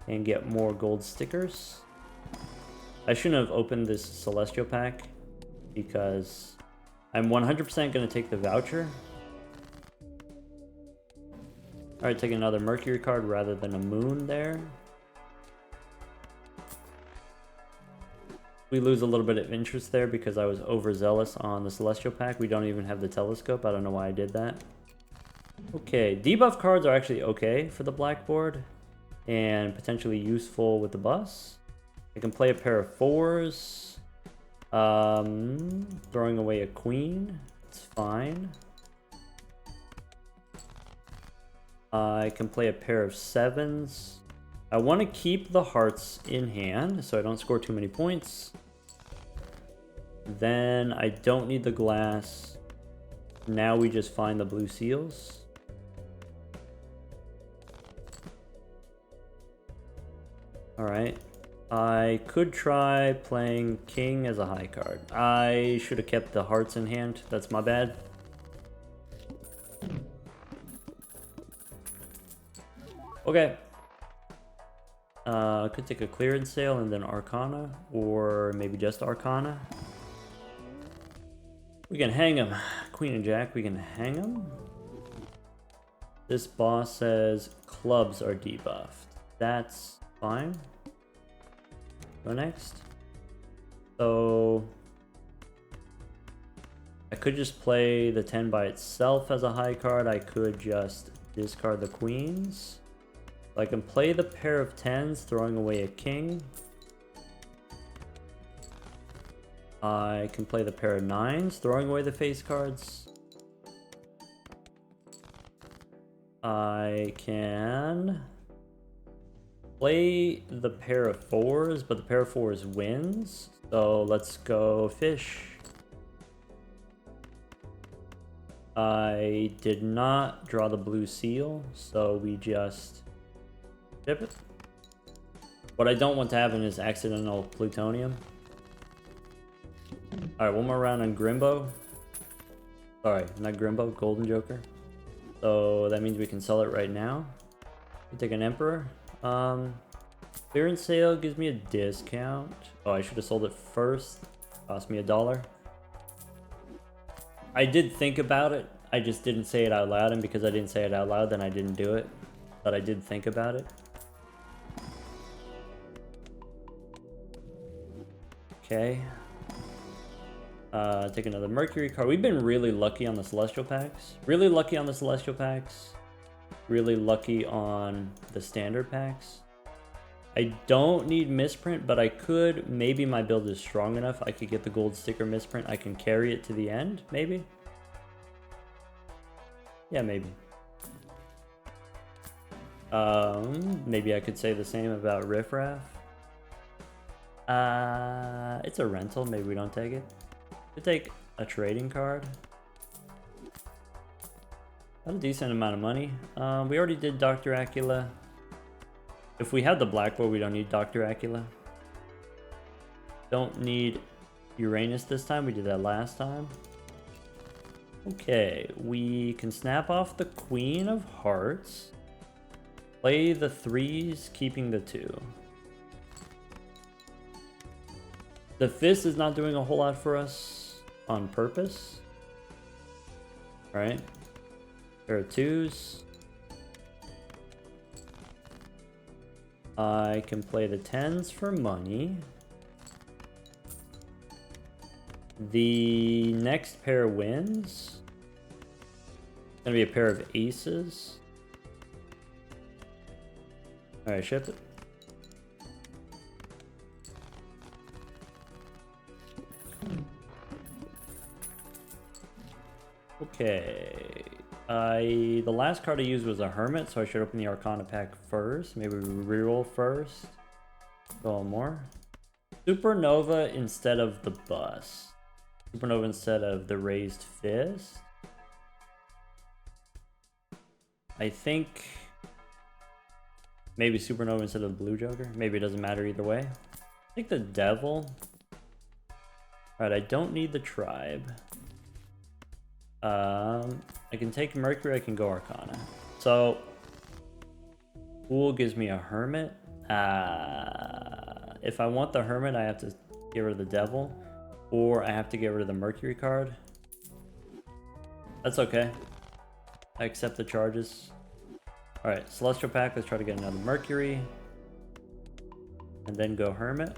And get more gold stickers. I shouldn't have opened this celestial pack because I'm 100% going to take the voucher. Alright, take another Mercury card rather than a moon there. We lose a little bit of interest there because I was overzealous on the celestial pack. We don't even have the telescope. I don't know why I did that. Okay, debuff cards are actually okay for the blackboard and potentially useful with the bus. I can play a pair of 4s. Throwing away a queen. It's fine. I can play a pair of 7s. I want to keep the hearts in hand so I don't score too many points. Then I don't need the glass. Now we just find the blue seals. Alright. I could try playing king as a high card. I should have kept the hearts in hand. That's my bad. Okay. Could take a clearance sale and then Arcana, or maybe just Arcana. We can hang him. Queen and Jack, we can hang him. This boss says clubs are debuffed. That's fine. Go next. So I could just play the 10 by itself as a high card. I could just discard the queens. So I can play the pair of 10s, throwing away a king. I can play the pair of 9s, throwing away the face cards. I can play the pair of 4s, but the pair of 4s wins. So let's go fish. I did not draw the blue seal, so we just chip it. What I don't want to happen is accidental plutonium. Alright, one more round on Grimbo. Sorry, not Grimbo, Golden Joker. So that means we can sell it right now. We'll take an Emperor. Clearance sale gives me a discount. Oh, I should have sold it first. Cost me $1. I did think about it. I just didn't say it out loud, and because I didn't say it out loud, then I didn't do it. But I did think about it. Okay. Take another Mercury card. We've been really lucky on the Celestial packs. Really lucky on the Celestial packs. Really lucky on the Standard packs. I don't need misprint, but I could. Maybe my build is strong enough. I could get the gold sticker misprint. I can carry it to the end, maybe. Yeah, maybe. Maybe I could say the same about Riff Raff. It's a rental. Maybe we don't take it. Could take a trading card. That's a decent amount of money. We already did Dr. Acula. If we had the blackboard, we don't need Dr. Acula. Don't need Uranus this time. We did that last time. Okay, we can snap off the Queen of Hearts. Play the 3s, keeping the 2. The fist is not doing a whole lot for us on purpose. Right? Pair of 2s. I can play the 10s for money. The next pair wins. It's gonna be a pair of aces. Alright, ship it. Okay. The last card I used was a Hermit, so I should open the Arcana pack first. Maybe we reroll first. Go on more. Supernova instead of the bus. Supernova instead of the raised fist. I think maybe Supernova instead of Blue Joker. Maybe it doesn't matter either way. I think the Devil. Alright, I don't need the Tribe. I can take Mercury, I can go Arcana. So, Fool gives me a Hermit. If I want the Hermit, I have to get rid of the Devil. Or I have to get rid of the Mercury card. That's okay. I accept the charges. Alright, Celestial Pack, let's try to get another Mercury. And then go Hermit.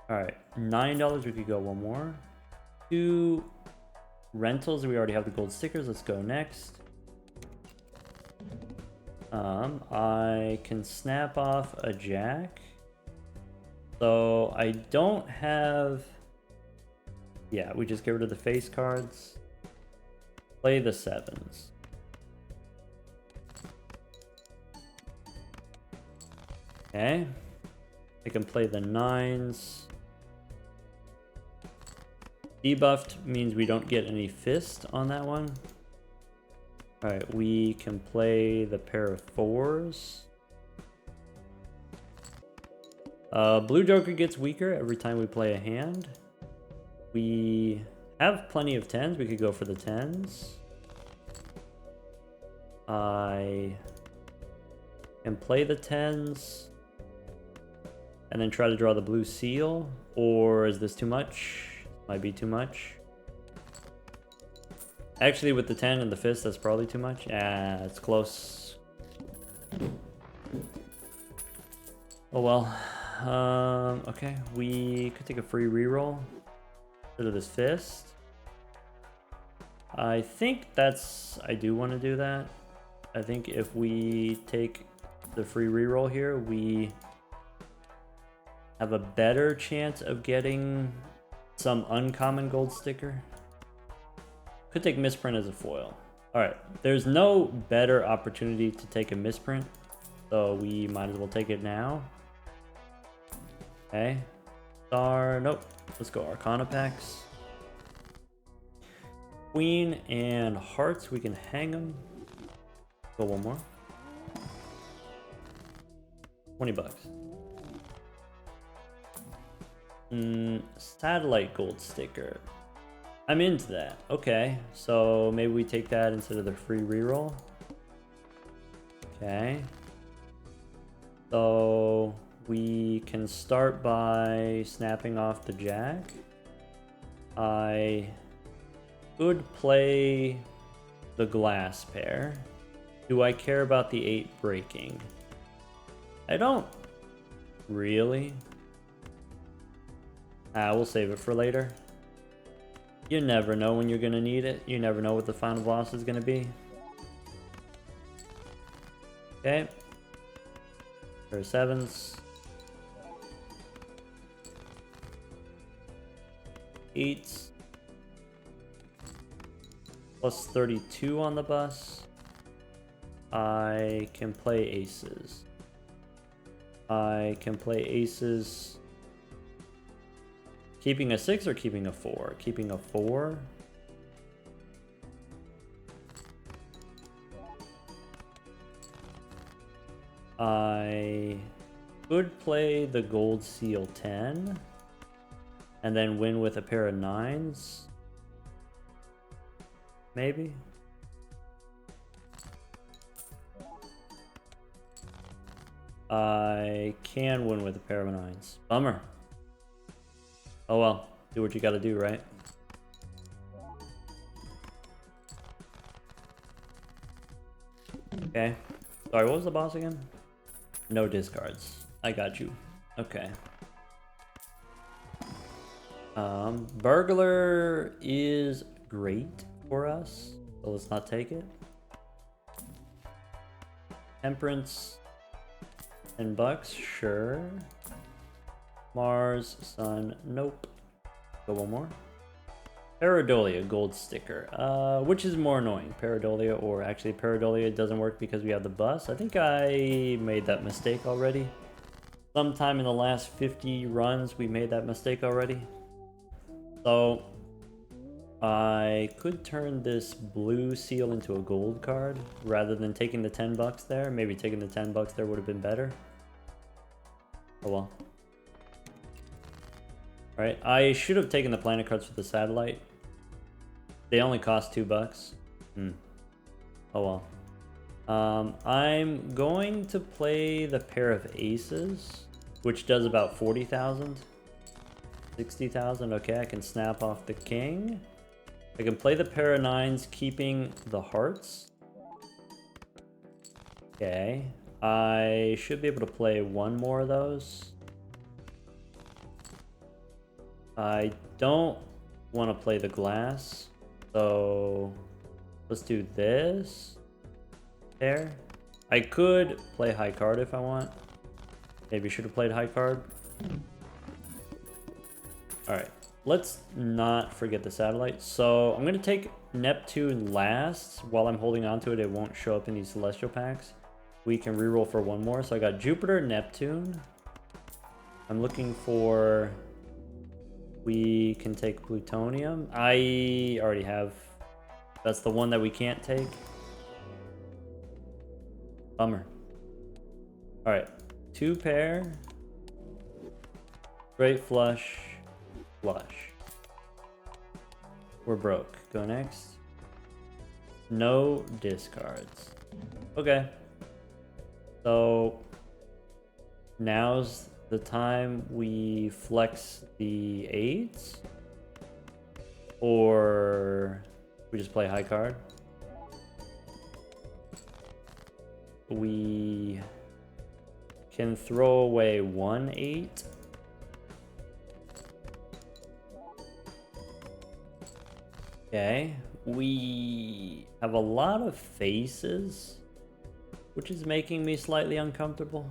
Alright, $9, we could go one more. 2 rentals, we already have the gold stickers, let's go next. I can snap off a Jack. So I don't have... Yeah, we just get rid of the face cards. Play the 7s. Okay. I can play the 9s. Debuffed means we don't get any fist on that one. Alright, we can play the pair of 4s. Blue Joker gets weaker every time we play a hand. We have plenty of 10s. We could go for the 10s. I can play the 10s. And then try to draw the blue seal. Or is this too much? Might be too much. Actually, with the 10 and the fist, that's probably too much. Yeah, it's close. Oh well. Okay, we could take a free reroll instead of this fist. I think I do want to do that. I think if we take the free reroll here, we have a better chance of getting some uncommon gold sticker. Could take misprint as a foil. Alright, there's no better opportunity to take a misprint, so we might as well take it now. Okay. Star, nope. Let's go Arcana packs. Queen and Hearts, we can hang them. Go one more. $20. Satellite gold sticker. I'm into that. Okay, so maybe we take that instead of the free reroll. Okay. So we can start by snapping off the Jack. I could play the glass pair. Do I care about the 8 breaking? I don't really. We'll save it for later. You never know when you're gonna need it. You never know what the final boss is gonna be. Okay. Pair of 7s. 8s. Plus 32 on the bus. I can play aces. I can play aces. Keeping a 6 or keeping a 4? Keeping a 4. I could play the gold seal 10 and then win with a pair of 9s. Maybe. I can win with a pair of 9s. Bummer. Oh well, do what you gotta do, right? Okay. Sorry, what was the boss again? No discards. I got you. Okay. Burglar is great for us, so let's not take it. Temperance, $10, sure. Mars, Sun, nope. Go one more. Pareidolia, gold sticker. Which is more annoying, Pareidolia or actually Pareidolia doesn't work because we have the bus. I think I made that mistake already. Sometime in the last 50 runs, we made that mistake already. So I could turn this blue seal into a gold card rather than taking the $10 there. Maybe taking the $10 there would have been better. Oh well. Alright, I should have taken the planet cards for the satellite. They only cost $2. Oh well. I'm going to play the pair of aces, which does about 40,000. 60,000. Okay, I can snap off the king. I can play the pair of nines, keeping the hearts. Okay. I should be able to play one more of those. I don't want to play the glass, so let's do this pair. I could play high card if I want. Maybe should have played high card. Alright, let's not forget the satellite. So I'm going to take Neptune last. While I'm holding on to it, it won't show up in these celestial packs. We can reroll for one more. So I got Jupiter, Neptune. I'm looking for... We can take plutonium. I already have. That's the one that we can't take. Bummer. Alright, two pair. Straight flush. Flush. We're broke. Go next. No discards. Okay. So now's the time we flex the eights, or we just play high card. We can throw away 1-8. Okay, we have a lot of faces, which is making me slightly uncomfortable.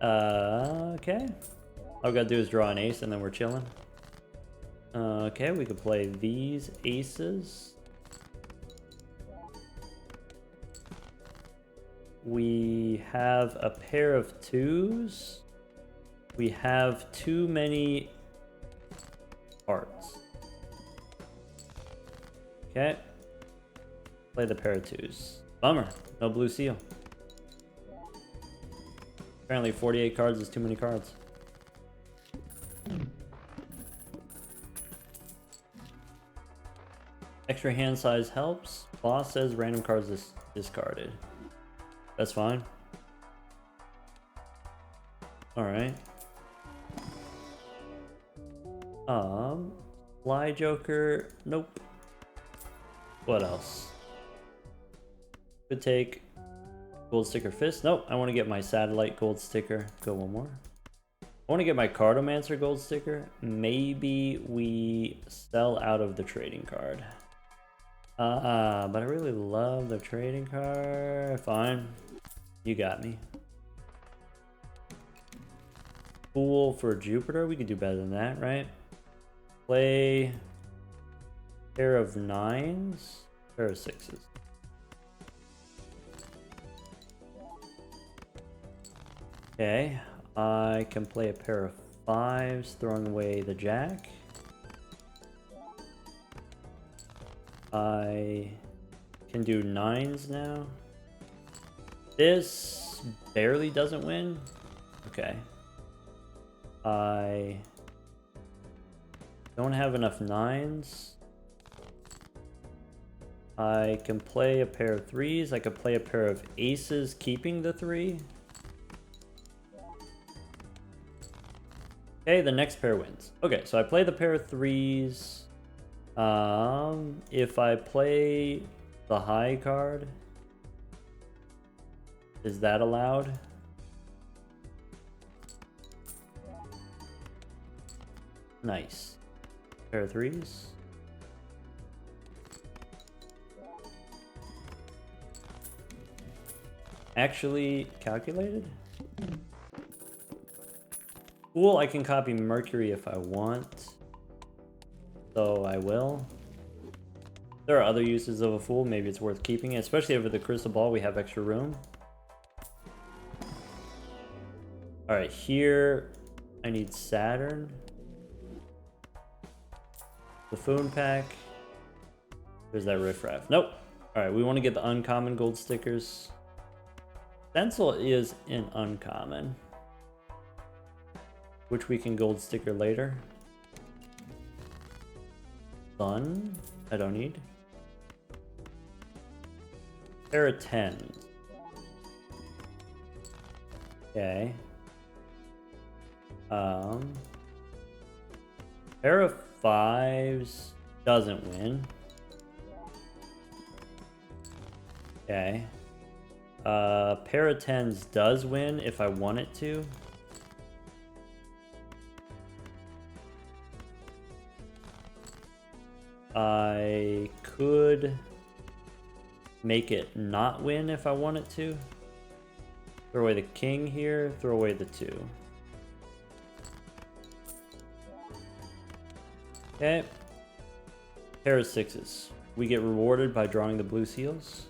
Okay. All we gotta do is draw an ace and then we're chilling. Okay, we could play these aces. We have a pair of twos. We have too many hearts. Okay. Play the pair of twos. Bummer. No blue seal. Apparently 48 cards is too many cards. Extra hand size helps. Boss says random cards is discarded. That's fine. Alright. Fly Joker. Nope. What else? Could take gold sticker fist. Nope, I want to get my satellite gold sticker. Go one more. I want to get my Cartomancer gold sticker. Maybe we sell out of the trading card. But I really love the trading card. Fine. You got me. Fool for Jupiter. We could do better than that, right? Play pair of nines, pair of sixes. Okay, I can play a pair of fives, throwing away the jack. I can do nines now. This barely doesn't win. Okay. I don't have enough nines. I can play a pair of threes. I could play a pair of aces, keeping the three. Okay, the next pair wins. Okay, so I play the pair of threes. If I play the high card. Is that allowed? Nice. Pair of threes. Actually calculated? Cool, I can copy Mercury if I want. So I will. There are other uses of a Fool. Maybe it's worth keeping it. Especially over the Crystal Ball, we have extra room. Alright, here I need Saturn. Buffoon pack. There's that riffraff. Nope. Alright, we want to get the uncommon gold stickers. Stencil is an uncommon, which we can gold sticker later. Sun, I don't need. Pair of 10s. Okay. Pair of 5s doesn't win. Okay. Pair of 10s does win if I want it to. I could make it not win if I want it to. Throw away the king here, throw away the 2. Okay. Pair of 6s. We get rewarded by drawing the blue seals.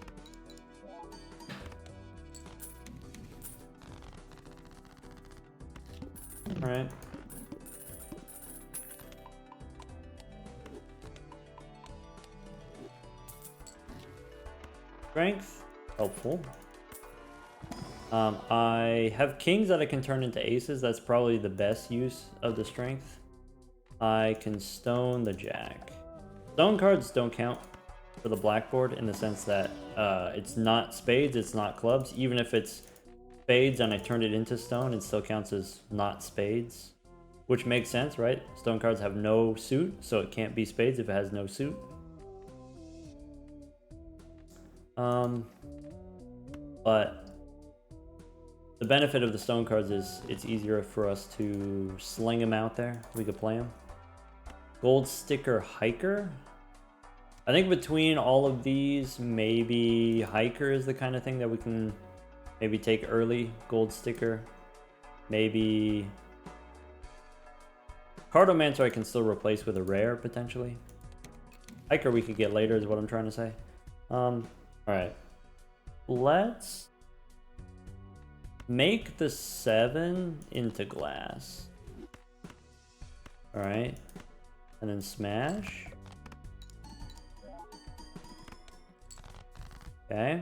Alright. Strength, helpful. I have kings that I can turn into aces. That's probably the best use of the strength. I can stone the jack. Stone cards don't count for the blackboard in the sense that it's not spades, it's not clubs. Even if it's spades and I turned it into stone, it still counts as not spades. Which makes sense, right? Stone cards have no suit, so it can't be spades if it has no suit. But the benefit of the stone cards is it's easier for us to sling them out there. We could play them. Gold sticker hiker. I think between all of these, maybe hiker is the kind of thing that we can maybe take early. Gold sticker. Maybe Cartomancer I can still replace with a rare potentially. Hiker we could get later is what I'm trying to say. Alright. Let's make the 7 into glass. Alright. And then smash. Okay.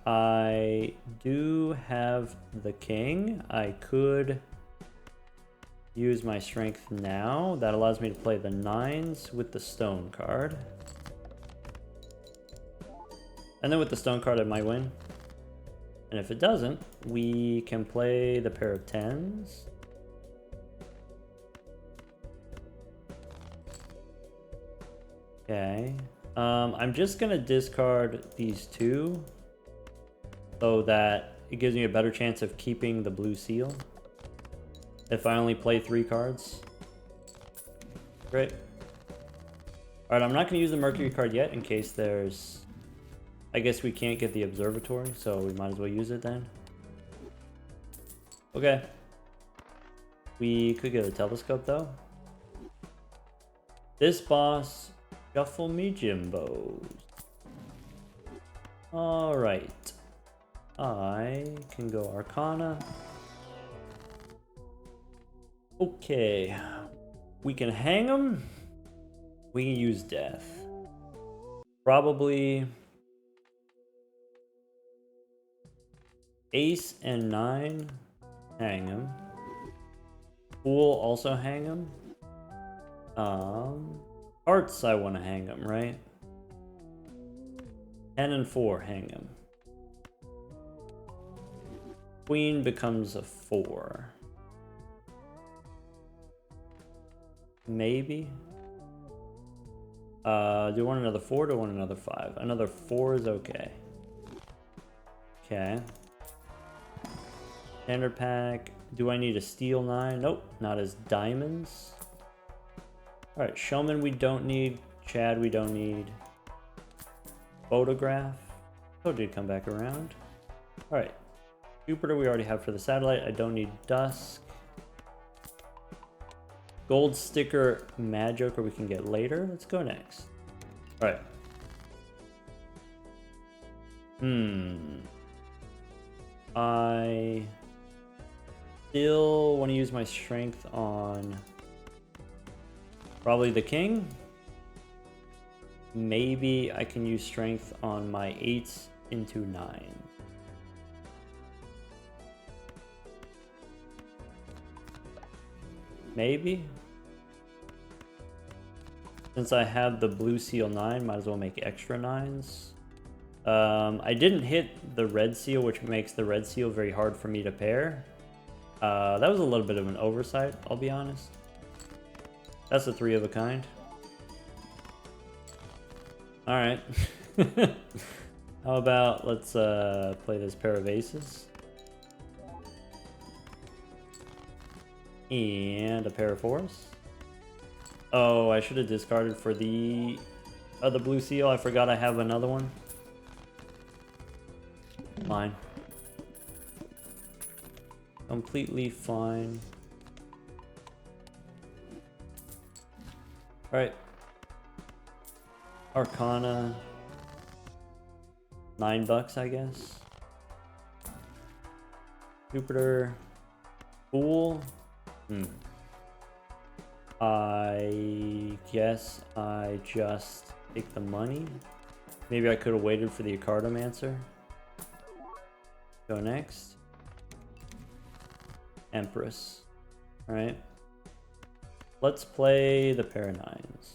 I do have the king. I could use my strength now. That allows me to play the 9s with the stone card. And then with the stone card, I might win. And if it doesn't, we can play the pair of 10s. Okay. I'm just gonna discard these 2 so that it gives me a better chance of keeping the blue seal if I only play 3 cards. Great. Alright, I'm not gonna use the Mercury card yet in case there's... I guess we can't get the observatory, so we might as well use it then. Okay. We could get a telescope though. This boss, shuffle me Jimbos. Alright. I can go Arcana. Okay. We can hang them. We can use death. Probably Ace and 9, hang him. Fool, also hang him. Hearts, I want to hang him, right? 10 and 4, hang him. Queen becomes a 4. Maybe. Do I want another 4? Do I want another 5? Another 4 is okay. Okay. Standard pack. Do I need a steel 9? Nope, not as diamonds. Alright, Showman we don't need. Chad we don't need. Photograph. Told you to come back around. Alright. Jupiter we already have for the satellite. I don't need Dusk. Gold sticker Mad Joker we can get later. Let's go next. Alright. I still want to use my strength on probably the king. Maybe I can use strength on my 8s into 9. Maybe. Since I have the blue seal 9, might as well make extra 9s. I didn't hit the red seal, which makes the red seal very hard for me to pair. That was a little bit of an oversight, I'll be honest. That's a 3 of a kind. Alright. How about let's play this pair of aces. And a pair of 4s. Oh, I should have discarded for the other blue seal. I forgot I have another one. Fine. Completely fine. Alright. Arcana. $9, I guess. Jupiter. Fool. I guess I just take the money. Maybe I could have waited for the Cartomancer. Go next. Empress. Alright. Let's play the pair of 9s.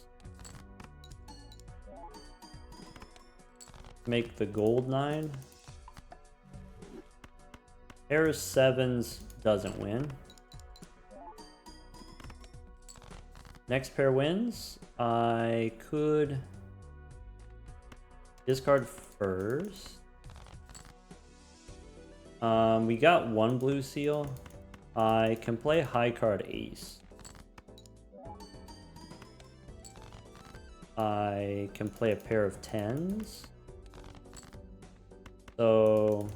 Make the gold 9. Pair of 7s doesn't win. Next pair wins. I could discard first. We got one blue seal. I can play high card ace. I can play a pair of 10s. So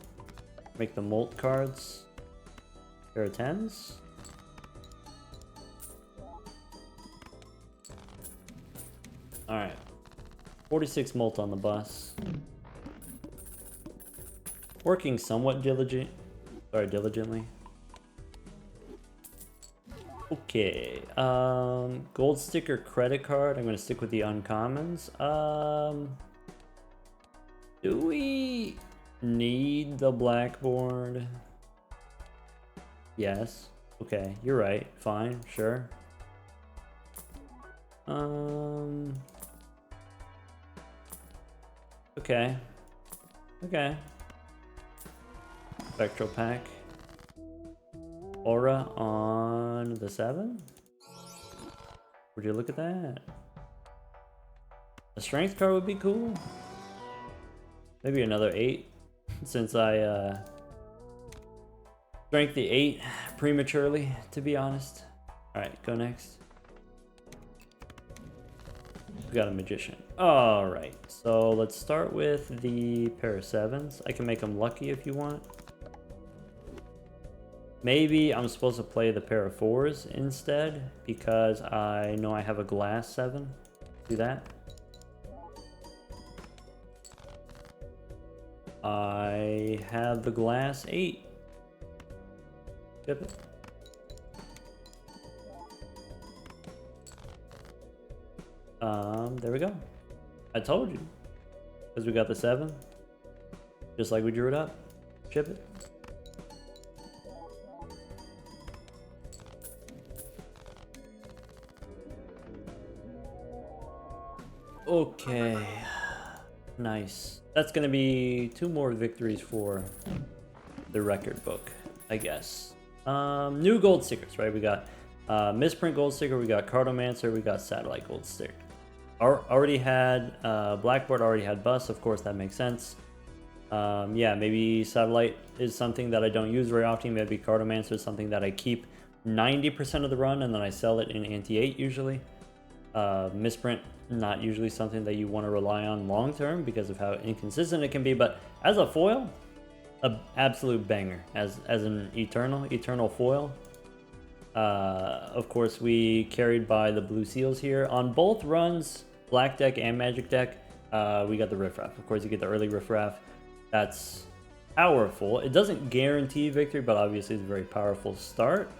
make the molt cards. Pair of 10s. Alright. 46 molt on the bus. Working somewhat diligently. Okay. Gold sticker credit card. I'm gonna stick with the uncommons. Do we need the blackboard? Yes. Okay, you're right. Fine, sure. Okay. Okay. Spectral pack. Aura on the 7? Would you look at that? A strength card would be cool. Maybe another 8, since I drank the 8 prematurely, to be honest. Alright, go next. We got a magician. Alright, so let's start with the pair of 7s. I can make them lucky if you want. Maybe I'm supposed to play the pair of 4s instead, because I know I have a glass 7. Do that. I have the glass 8. Flip it. There we go. I told you. Because we got the 7. Just like we drew it up. Ship it. Okay. Nice. That's gonna be 2 more victories for the record book, I guess. New gold stickers, right? We got misprint gold sticker, we got Cartomancer, we got satellite gold sticker. Already had Blackboard, already had Bus, of course that makes sense. Yeah, maybe Satellite is something that I don't use very often. Maybe Cartomancer is something that I keep 90% of the run and then I sell it in Anti-8 usually. Misprint, not usually something that you want to rely on long term because of how inconsistent it can be, but as a foil, an absolute banger. As an eternal foil. Of course, we carried by the Blue Seals here. On both runs, Black deck and Magic deck, we got the Riffraff. Of course, you get the early Riffraff. That's powerful. It doesn't guarantee victory, but obviously it's a very powerful start.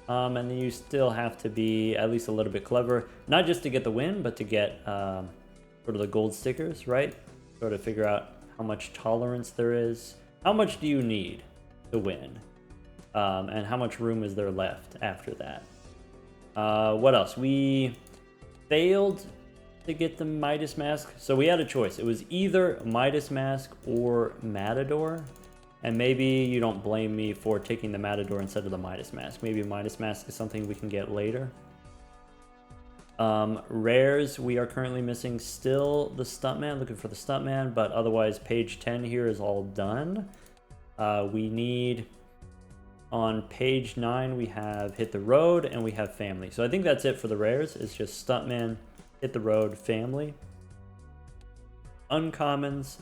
And then you still have to be at least a little bit clever, not just to get the win, but to get sort of the gold stickers, right? Sort of figure out how much tolerance there is. How much do you need to win? And how much room is there left after that? What else? We failed to get the Midas Mask. So we had a choice. It was either Midas Mask or Matador. And maybe you don't blame me for taking the Matador instead of the Midas Mask. Maybe Midas Mask is something we can get later. Rares, we are currently missing still the Stuntman, looking for the Stuntman, but otherwise page 10 here is all done. We need, on page 9, we have Hit the Road and we have Family. So I think that's it for the rares. It's just Stuntman, Hit the Road, Family. Uncommons.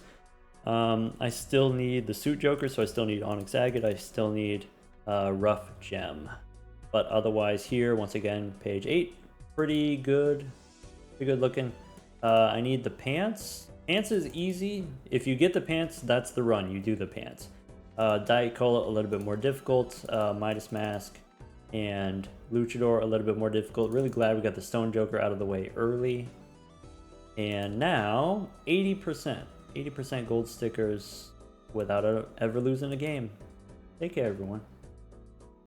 I still need the Suit Joker, so I still need Onyx Agate. I still need Rough Gem. But otherwise here, once again, page 8, pretty good looking. I need the pants. Pants is easy. If you get the pants, that's the run. You do the pants. Diet Cola, a little bit more difficult. Midas Mask and Luchador, a little bit more difficult. Really glad we got the Stone Joker out of the way early. And now, 80%. 80% gold stickers without ever losing a game. Take care, everyone.